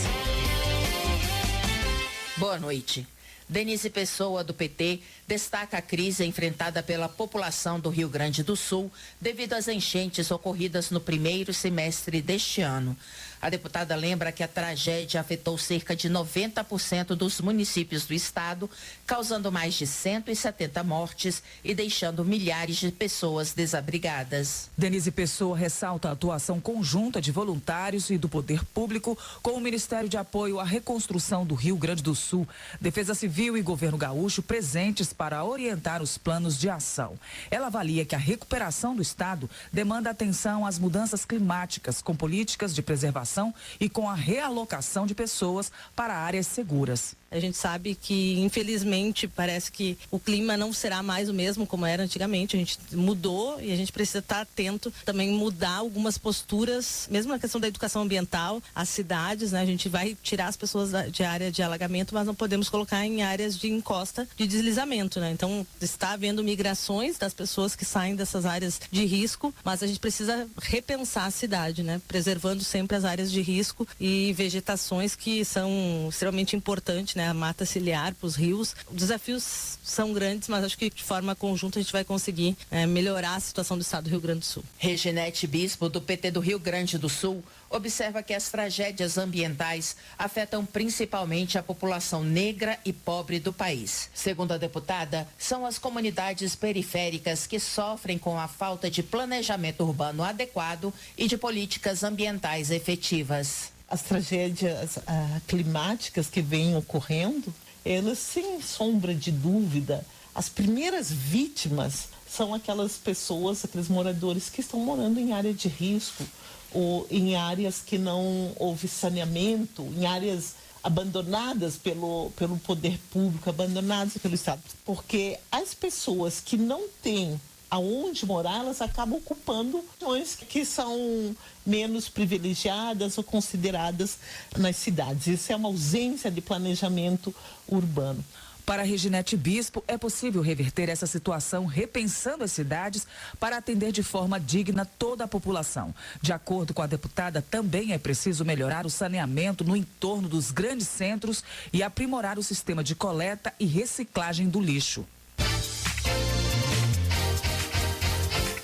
Speaker 19: Boa noite. Denise Pessoa, do PT, destaca a crise enfrentada pela população do Rio Grande do Sul devido às enchentes ocorridas no primeiro semestre deste ano. A deputada lembra que a tragédia afetou cerca de 90% dos municípios do estado, causando mais de 170 mortes e deixando milhares de pessoas desabrigadas.
Speaker 16: Denise Pessoa ressalta a atuação conjunta de voluntários e do poder público com o Ministério de Apoio à Reconstrução do Rio Grande do Sul, Defesa Civil e Governo Gaúcho presentes para orientar os planos de ação. Ela avalia que a recuperação do estado demanda atenção às mudanças climáticas, com políticas de preservação e com a realocação de pessoas para áreas seguras.
Speaker 4: A gente sabe que, infelizmente, parece que o clima não será mais o mesmo como era antigamente. A gente mudou e a gente precisa estar atento também, mudar algumas posturas, mesmo na questão da educação ambiental, as cidades, né? A gente vai tirar as pessoas de área de alagamento, mas não podemos colocar em áreas de encosta de deslizamento, né? Então, está havendo migrações das pessoas que saem dessas áreas de risco, mas a gente precisa repensar a cidade, né? Preservando sempre as áreas de risco e vegetações que são extremamente importantes, né? A mata ciliar para os rios. Os desafios são grandes, mas acho que de forma conjunta a gente vai conseguir melhorar a situação do estado do Rio Grande do Sul.
Speaker 19: Reginete Bispo, do PT do Rio Grande do Sul, observa que as tragédias ambientais afetam principalmente a população negra e pobre do país. Segundo a deputada, são as comunidades periféricas que sofrem com a falta de planejamento urbano adequado e de políticas ambientais efetivas.
Speaker 20: As tragédias climáticas que vêm ocorrendo, elas, sem sombra de dúvida, as primeiras vítimas são aquelas pessoas, aqueles moradores que estão morando em área de risco, ou em áreas que não houve saneamento, em áreas abandonadas pelo poder público, abandonadas pelo Estado. Porque as pessoas que não têm aonde morar, elas acabam ocupando regiões que são menos privilegiadas ou consideradas nas cidades. Isso é uma ausência de planejamento urbano.
Speaker 16: Para Reginete Bispo, é possível reverter essa situação repensando as cidades para atender de forma digna toda a população. De acordo com a deputada, também é preciso melhorar o saneamento no entorno dos grandes centros e aprimorar o sistema de coleta e reciclagem do lixo.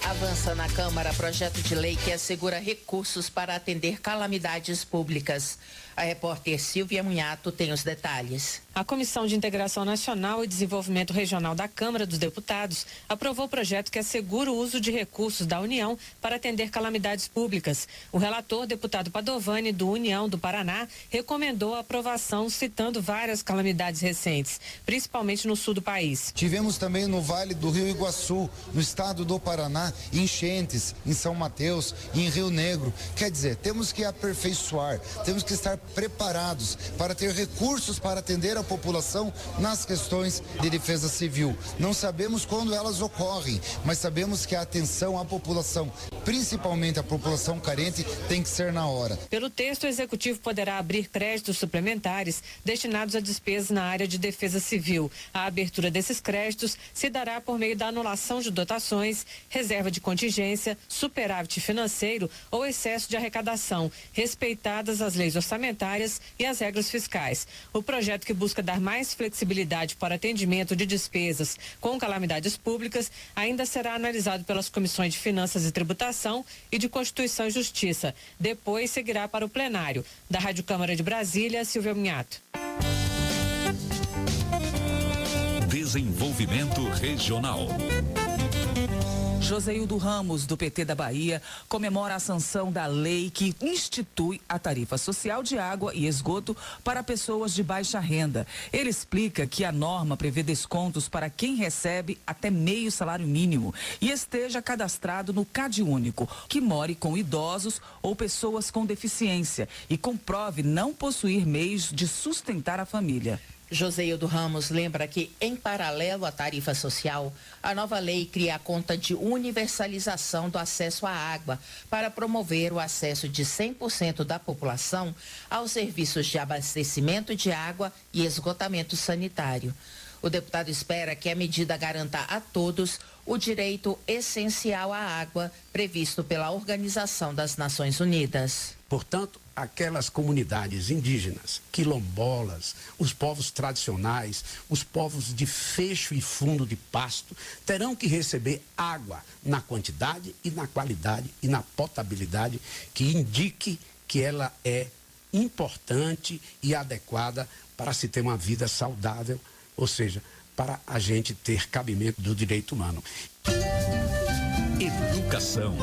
Speaker 19: Avança na Câmara projeto de lei que assegura recursos para atender calamidades públicas. A repórter Silvia Munhato tem os detalhes.
Speaker 1: A Comissão de Integração Nacional e Desenvolvimento Regional da Câmara dos Deputados aprovou o projeto que assegura o uso de recursos da União para atender calamidades públicas. O relator, deputado Padovani, do União do Paraná, recomendou a aprovação citando várias calamidades recentes, principalmente no sul do país.
Speaker 5: Tivemos também no Vale do Rio Iguaçu, no estado do Paraná, enchentes em São Mateus e em Rio Negro. Quer dizer, temos que aperfeiçoar, temos que estar preparados para ter recursos para atender a população nas questões de defesa civil. Não sabemos quando elas ocorrem, mas sabemos que a atenção à população, principalmente a população carente, tem que ser na hora.
Speaker 1: Pelo texto, o Executivo poderá abrir créditos suplementares destinados a despesas na área de defesa civil. A abertura desses créditos se dará por meio da anulação de dotações, reserva de contingência, superávit financeiro ou excesso de arrecadação, respeitadas as leis orçamentárias e as regras fiscais. O projeto, que busca dar mais flexibilidade para atendimento de despesas com calamidades públicas, ainda será analisado pelas comissões de Finanças e Tributação e de Constituição e Justiça. Depois seguirá para o plenário. Da Rádio Câmara de Brasília, Silvia Munhato.
Speaker 22: Desenvolvimento Regional.
Speaker 16: Joseildo Ramos, do PT da Bahia, comemora a sanção da lei que institui a tarifa social de água e esgoto para pessoas de baixa renda. Ele explica que a norma prevê descontos para quem recebe até meio salário mínimo e esteja cadastrado no CadÚnico, que more com idosos ou pessoas com deficiência e comprove não possuir meios de sustentar a família.
Speaker 19: Joseildo Ramos lembra que, em paralelo à tarifa social, a nova lei cria a conta de universalização do acesso à água para promover o acesso de 100% da população aos serviços de abastecimento de água e esgotamento sanitário. O deputado espera que a medida garanta a todos o direito essencial à água previsto pela Organização das Nações Unidas.
Speaker 23: Portanto, aquelas comunidades indígenas, quilombolas, os povos tradicionais, os povos de fecho e fundo de pasto, terão que receber água na quantidade e na qualidade e na potabilidade que indique que ela é importante e adequada para se ter uma vida saudável, ou seja, para a gente ter cabimento do direito humano.
Speaker 22: Educação.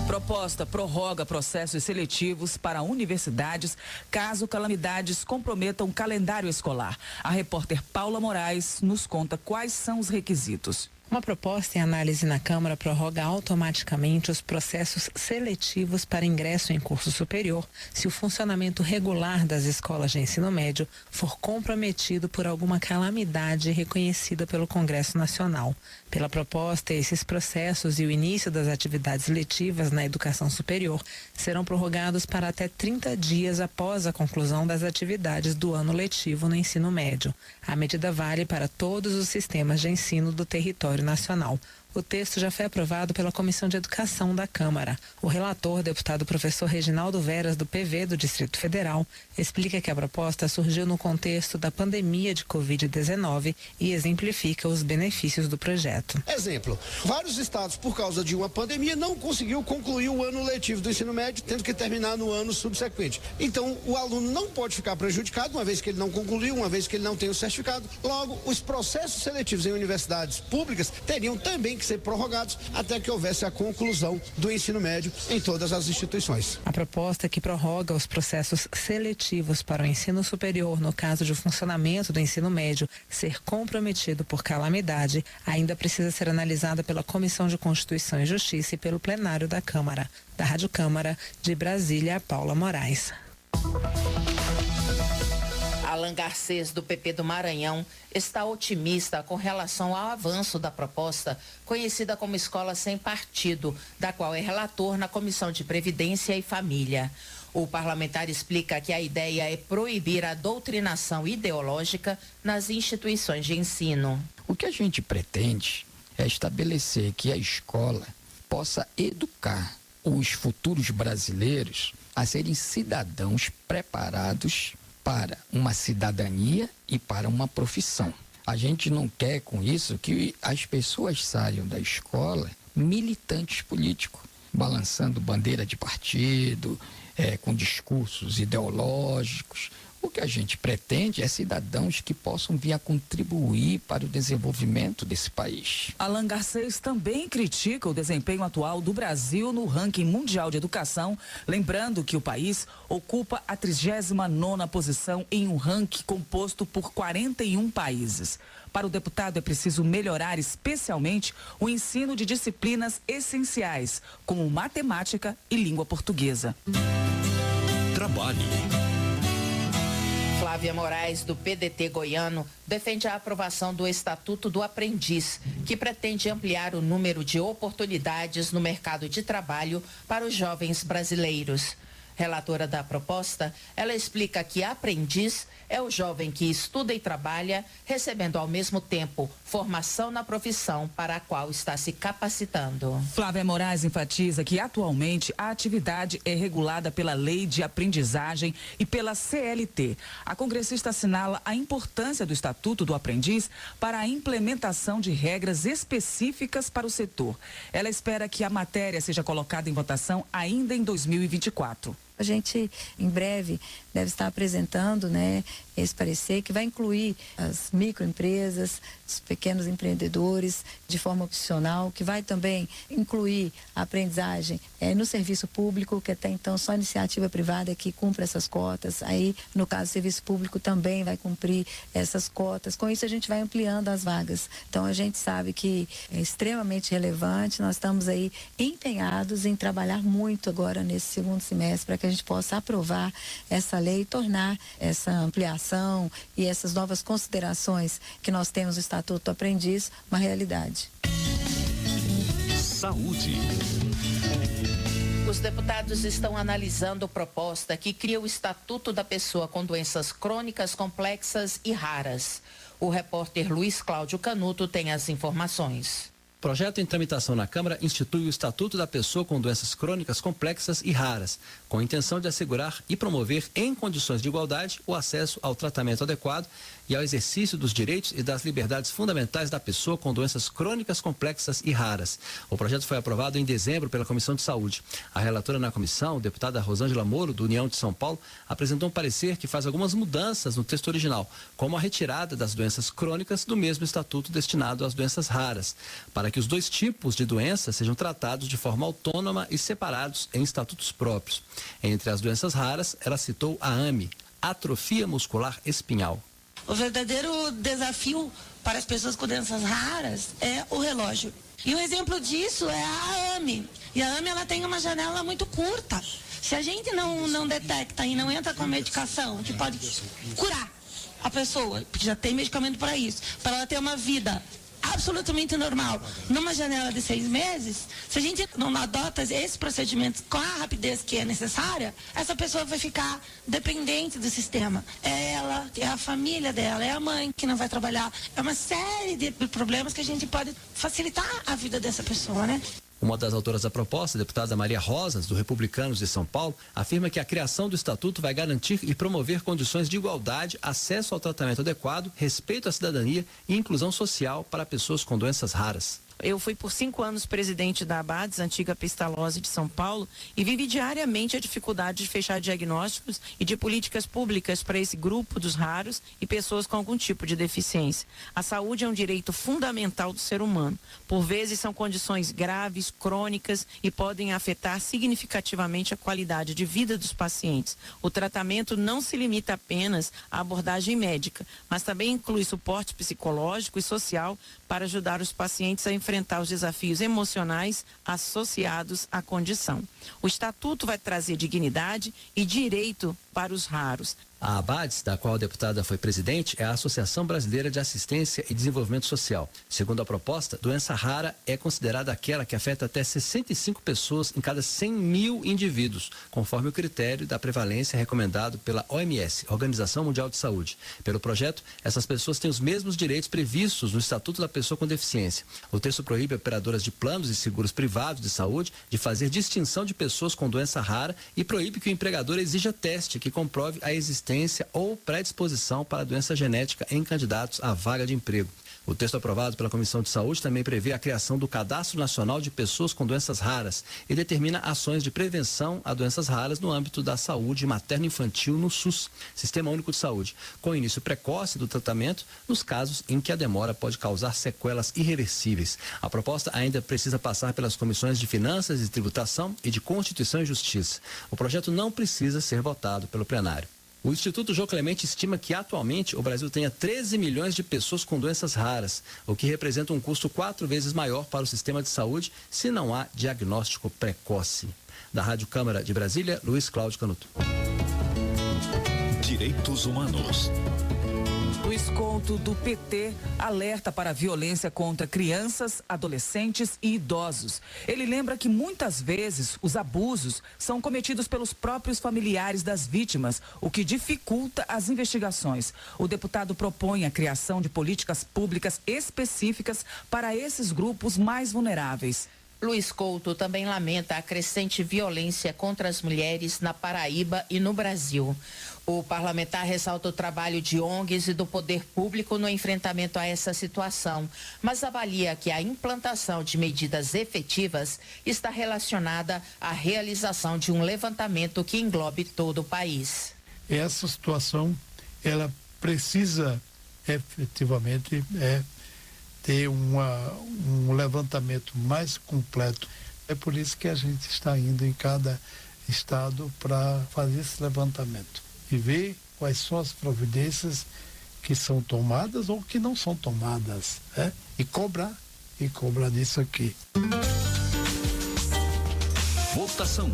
Speaker 16: Proposta prorroga processos seletivos para universidades caso calamidades comprometam o calendário escolar. A repórter Paula Moraes nos conta quais são os requisitos.
Speaker 24: Uma proposta em análise na Câmara prorroga automaticamente os processos seletivos para ingresso em curso superior se o funcionamento regular das escolas de ensino médio for comprometido por alguma calamidade reconhecida pelo Congresso Nacional. Pela proposta, esses processos e o início das atividades letivas na educação superior serão prorrogados para até 30 dias após a conclusão das atividades do ano letivo no ensino médio. A medida vale para todos os sistemas de ensino do território nacional. O texto já foi aprovado pela Comissão de Educação da Câmara. O relator, deputado professor Reginaldo Veras, do PV do Distrito Federal, explica que a proposta surgiu no contexto da pandemia de Covid-19 e exemplifica os benefícios do projeto.
Speaker 25: Exemplo, vários estados, por causa de uma pandemia, não conseguiu concluir o ano letivo do ensino médio, tendo que terminar no ano subsequente. Então, o aluno não pode ficar prejudicado, uma vez que ele não concluiu, uma vez que ele não tem o certificado. Logo, os processos seletivos em universidades públicas teriam também que ser prorrogados até que houvesse a conclusão do ensino médio em todas as instituições.
Speaker 24: A proposta que prorroga os processos seletivos para o ensino superior no caso de o funcionamento do ensino médio ser comprometido por calamidade ainda precisa ser analisada pela Comissão de Constituição e Justiça e pelo plenário da Câmara. Da Rádio Câmara de Brasília, Paula Moraes.
Speaker 19: Alan Garcês, do PP do Maranhão, está otimista com relação ao avanço da proposta, conhecida como Escola Sem Partido, da qual é relator na Comissão de Previdência e Família. O parlamentar explica que a ideia é proibir a doutrinação ideológica nas instituições de ensino.
Speaker 2: O que a gente pretende é estabelecer que a escola possa educar os futuros brasileiros a serem cidadãos preparados para uma cidadania e para uma profissão. A gente não quer com isso que as pessoas saiam da escola militantes políticos, balançando bandeira de partido, com discursos ideológicos. O que a gente pretende é cidadãos que possam vir a contribuir para o desenvolvimento desse país.
Speaker 16: Alan Garcês também critica o desempenho atual do Brasil no ranking mundial de educação, lembrando que o país ocupa a 39ª posição em um ranking composto por 41 países. Para o deputado é preciso melhorar especialmente o ensino de disciplinas essenciais, como matemática e língua portuguesa.
Speaker 21: Trabalho.
Speaker 19: Flávia Moraes, do PDT goiano, defende a aprovação do Estatuto do Aprendiz, que pretende ampliar o número de oportunidades no mercado de trabalho para os jovens brasileiros. Relatora da proposta, ela explica que aprendiz é o jovem que estuda e trabalha, recebendo ao mesmo tempo formação na profissão para a qual está se capacitando.
Speaker 16: Flávia Moraes enfatiza que atualmente a atividade é regulada pela Lei de Aprendizagem e pela CLT. A congressista assinala a importância do Estatuto do Aprendiz para a implementação de regras específicas para o setor. Ela espera que a matéria seja colocada em votação ainda em 2024.
Speaker 7: A gente, em breve, deve estar apresentando, esse parecer que vai incluir as microempresas, os pequenos empreendedores de forma opcional, que vai também incluir a aprendizagem no serviço público, que até então só a iniciativa privada que cumpre essas cotas. Aí, no caso, o serviço público também vai cumprir essas cotas. Com isso, a gente vai ampliando as vagas. Então, a gente sabe que é extremamente relevante. Nós estamos aí empenhados em trabalhar muito agora nesse segundo semestre para que a gente possa aprovar essa lei e tornar essa ampliação e essas novas considerações que nós temos no Estatuto do Aprendiz uma realidade.
Speaker 21: Saúde.
Speaker 19: Os deputados estão analisando proposta que cria o Estatuto da Pessoa com Doenças Crônicas Complexas e Raras. O repórter Luiz Cláudio Canuto tem as informações.
Speaker 8: O projeto em tramitação na Câmara institui o Estatuto da Pessoa com Doenças Crônicas Complexas e Raras, com a intenção de assegurar e promover, em condições de igualdade, o acesso ao tratamento adequado e ao exercício dos direitos e das liberdades fundamentais da pessoa com doenças crônicas complexas e raras. O projeto foi aprovado em dezembro pela Comissão de Saúde. A relatora na comissão, deputada Rosângela Moro, do União de São Paulo, apresentou um parecer que faz algumas mudanças no texto original, como a retirada das doenças crônicas do mesmo estatuto destinado às doenças raras, para que os dois tipos de doenças sejam tratados de forma autônoma e separados em estatutos próprios. Entre as doenças raras, ela citou a AME, atrofia muscular espinhal.
Speaker 9: O verdadeiro desafio para as pessoas com doenças raras é o relógio. E um exemplo disso é a AME. E a AME ela tem uma janela muito curta. Se a gente não detecta e não entra com medicação que pode curar a pessoa, porque já tem medicamento para isso, para ela ter uma vida absolutamente normal, numa janela de 6 meses, se a gente não adota esses procedimentos com a rapidez que é necessária, essa pessoa vai ficar dependente do sistema. É ela, é a família dela, é a mãe que não vai trabalhar. É uma série de problemas que a gente pode facilitar a vida dessa pessoa,
Speaker 8: Uma das autoras da proposta, a deputada Maria Rosas, do Republicanos de São Paulo, afirma que a criação do Estatuto vai garantir e promover condições de igualdade, acesso ao tratamento adequado, respeito à cidadania e inclusão social para pessoas com doenças raras.
Speaker 11: Eu fui por 5 anos presidente da ABADES, antiga Pestalozzi de São Paulo, e vivi diariamente a dificuldade de fechar diagnósticos e de políticas públicas para esse grupo dos raros e pessoas com algum tipo de deficiência. A saúde é um direito fundamental do ser humano. Por vezes são condições graves, crônicas e podem afetar significativamente a qualidade de vida dos pacientes. O tratamento não se limita apenas à abordagem médica, mas também inclui suporte psicológico e social para ajudar os pacientes a enfrentar os desafios emocionais associados à condição. O Estatuto vai trazer dignidade e direito para os raros.
Speaker 8: A ABADES, da qual a deputada foi presidente, é a Associação Brasileira de Assistência e Desenvolvimento Social. Segundo a proposta, doença rara é considerada aquela que afeta até 65 pessoas em cada 100 mil indivíduos, conforme o critério da prevalência recomendado pela OMS, Organização Mundial de Saúde. Pelo projeto, essas pessoas têm os mesmos direitos previstos no Estatuto da Pessoa com Deficiência. O texto proíbe operadoras de planos e seguros privados de saúde de fazer distinção de pessoas com doença rara e proíbe que o empregador exija teste que comprove a existência ou predisposição para a doença genética em candidatos à vaga de emprego. O texto aprovado pela Comissão de Saúde também prevê a criação do Cadastro Nacional de Pessoas com Doenças Raras e determina ações de prevenção a doenças raras no âmbito da saúde materno-infantil no SUS, Sistema Único de Saúde, com início precoce do tratamento nos casos em que a demora pode causar sequelas irreversíveis. A proposta ainda precisa passar pelas comissões de Finanças e Tributação e de Constituição e Justiça. O projeto não precisa ser votado pelo plenário. O Instituto João Clemente estima que atualmente o Brasil tenha 13 milhões de pessoas com doenças raras, o que representa um custo 4 vezes maior para o sistema de saúde se não há diagnóstico precoce. Da Rádio Câmara de Brasília, Luiz Cláudio Canuto.
Speaker 21: Direitos Humanos.
Speaker 16: Luiz Couto, do PT, alerta para a violência contra crianças, adolescentes e idosos. Ele lembra que muitas vezes os abusos são cometidos pelos próprios familiares das vítimas, o que dificulta as investigações. O deputado propõe a criação de políticas públicas específicas para esses grupos mais vulneráveis.
Speaker 19: Luiz Couto também lamenta a crescente violência contra as mulheres na Paraíba e no Brasil. O parlamentar ressalta o trabalho de ONGs e do poder público no enfrentamento a essa situação, mas avalia que a implantação de medidas efetivas está relacionada à realização de um levantamento que englobe todo o país.
Speaker 10: Essa situação, ela precisa efetivamente ter um levantamento mais completo. É por isso que a gente está indo em cada estado para fazer esse levantamento e ver quais são as providências que são tomadas ou que não são tomadas, né? E cobrar disso aqui.
Speaker 21: Votação.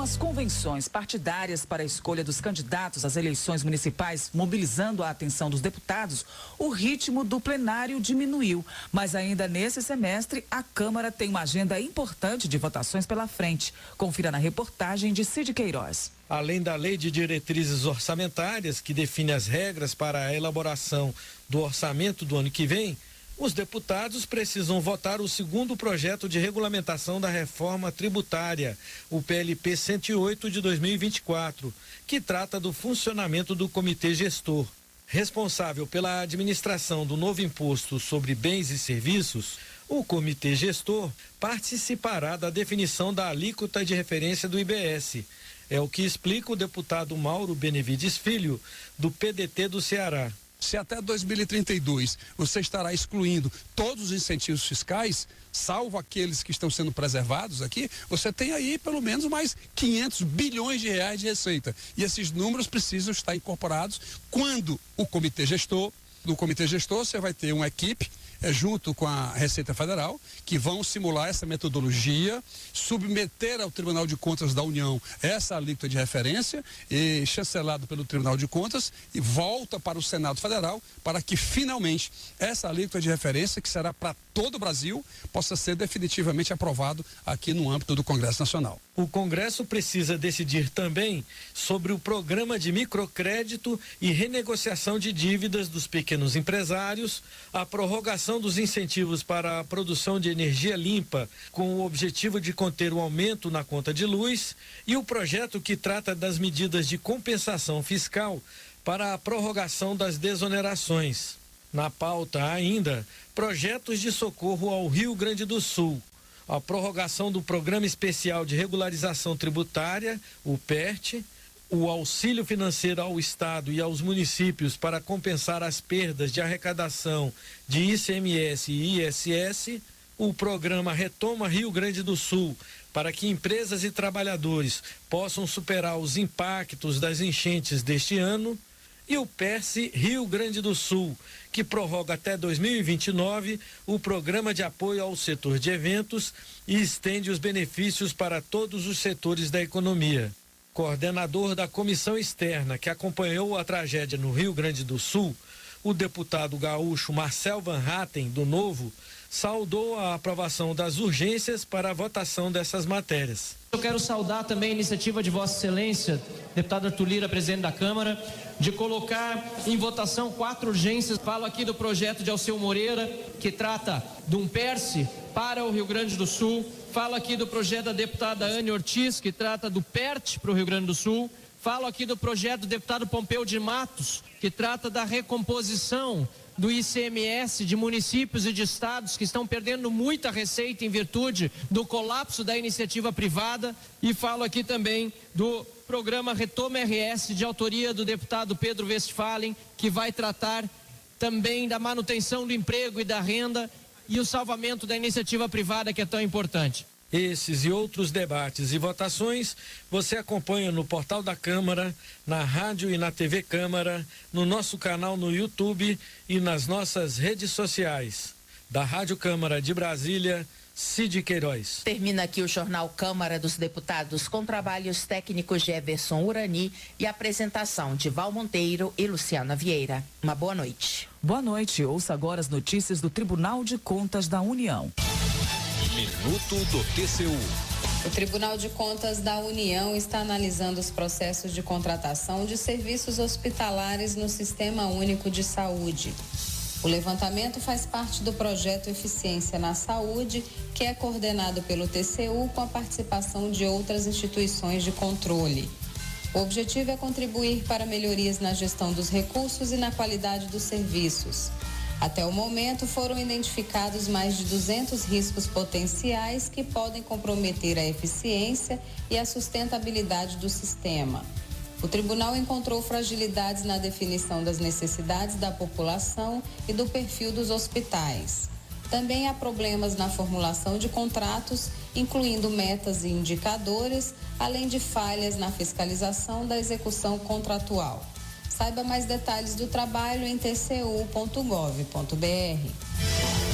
Speaker 16: As convenções partidárias para a escolha dos candidatos às eleições municipais, mobilizando a atenção dos deputados, o ritmo do plenário diminuiu. Mas ainda nesse semestre, a Câmara tem uma agenda importante de votações pela frente. Confira na reportagem de Cid Queiroz.
Speaker 12: Além da Lei de Diretrizes Orçamentárias, que define as regras para a elaboração do orçamento do ano que vem, os deputados precisam votar o segundo projeto de regulamentação da reforma tributária, o PLP 108 de 2024, que trata do funcionamento do Comitê Gestor. Responsável pela administração do novo imposto sobre bens e serviços, o Comitê Gestor participará da definição da alíquota de referência do IBS. É o que explica o deputado Mauro Benevides Filho, do PDT do Ceará.
Speaker 13: Se até 2032 você estará excluindo todos os incentivos fiscais, salvo aqueles que estão sendo preservados aqui, você tem aí pelo menos mais 500 bilhões de reais de receita. E esses números precisam estar incorporados quando o Comitê Gestor, do Comitê Gestor você vai ter uma equipe junto com a Receita Federal, que vão simular essa metodologia, submeter ao Tribunal de Contas da União essa alíquota de referência, e chancelado pelo Tribunal de Contas, e volta para o Senado Federal, para que finalmente essa alíquota de referência, que será para todo o Brasil, possa ser definitivamente aprovado aqui no âmbito do Congresso Nacional.
Speaker 12: O Congresso precisa decidir também sobre o programa de microcrédito e renegociação de dívidas dos pequenos empresários, a prorrogação dos incentivos para a produção de energia limpa, com o objetivo de conter o aumento na conta de luz, e o projeto que trata das medidas de compensação fiscal para a prorrogação das desonerações. Na pauta ainda, projetos de socorro ao Rio Grande do Sul, a prorrogação do Programa Especial de Regularização Tributária, o PERT, o auxílio financeiro ao Estado e aos municípios para compensar as perdas de arrecadação de ICMS e ISS, o programa Retoma Rio Grande do Sul, para que empresas e trabalhadores possam superar os impactos das enchentes deste ano, e o PERSE Rio Grande do Sul, que prorroga até 2029 o programa de apoio ao setor de eventos e estende os benefícios para todos os setores da economia. coordenador da comissão externa que acompanhou a tragédia no Rio Grande do Sul, o deputado gaúcho Marcel Van Hatten, do Novo, saudou a aprovação das urgências para a votação dessas matérias.
Speaker 3: Eu quero saudar também a iniciativa de Vossa Excelência, deputado Arthur Lira, presidente da Câmara, de colocar em votação 4 urgências. Falo aqui do projeto de Alceu Moreira, que trata de um PERSE para o Rio Grande do Sul. Falo aqui do projeto da deputada Anne Ortiz, que trata do PERT para o Rio Grande do Sul. Falo aqui do projeto do deputado Pompeu de Matos, que trata da recomposição do ICMS de municípios e de estados que estão perdendo muita receita em virtude do colapso da iniciativa privada. E falo aqui também do programa Retoma RS, de autoria do deputado Pedro Westphalen, que vai tratar também da manutenção do emprego e da renda e o salvamento da iniciativa privada, que é tão importante.
Speaker 12: Esses e outros debates e votações você acompanha no portal da Câmara, na rádio e na TV Câmara, no nosso canal no YouTube e nas nossas redes sociais. Da Rádio Câmara de Brasília, Cid Queiroz.
Speaker 19: Termina aqui o Jornal Câmara dos Deputados com trabalhos técnicos de Everson Urani e apresentação de Val Monteiro e Luciana Vieira. Uma boa noite.
Speaker 16: Boa noite. Ouça agora as notícias do Tribunal de Contas da União.
Speaker 21: Minuto do TCU.
Speaker 14: O Tribunal de Contas da União está analisando os processos de contratação de serviços hospitalares no Sistema Único de Saúde. O levantamento faz parte do projeto Eficiência na Saúde, que é coordenado pelo TCU com a participação de outras instituições de controle. O objetivo é contribuir para melhorias na gestão dos recursos e na qualidade dos serviços. Até o momento, foram identificados mais de 200 riscos potenciais que podem comprometer a eficiência e a sustentabilidade do sistema. O tribunal encontrou fragilidades na definição das necessidades da população e do perfil dos hospitais. Também há problemas na formulação de contratos, incluindo metas e indicadores, além de falhas na fiscalização da execução contratual. Saiba mais detalhes do trabalho em tcu.gov.br.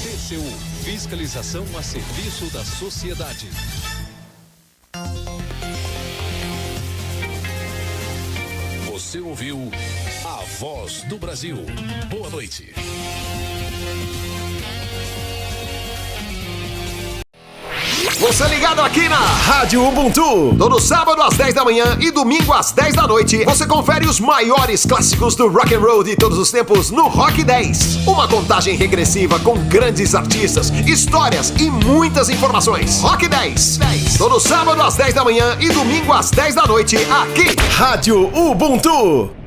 Speaker 21: TCU, fiscalização a serviço da sociedade. Você ouviu A Voz do Brasil. Boa noite.
Speaker 15: Você ligado aqui na Rádio Ubuntu. Todo sábado às 10 da manhã e domingo às 10 da noite, você confere os maiores clássicos do rock and roll de todos os tempos no Rock 10. Uma contagem regressiva com grandes artistas, histórias e muitas informações. Rock 10. Todo sábado às 10 da manhã e domingo às 10 da noite, aqui. Rádio Ubuntu.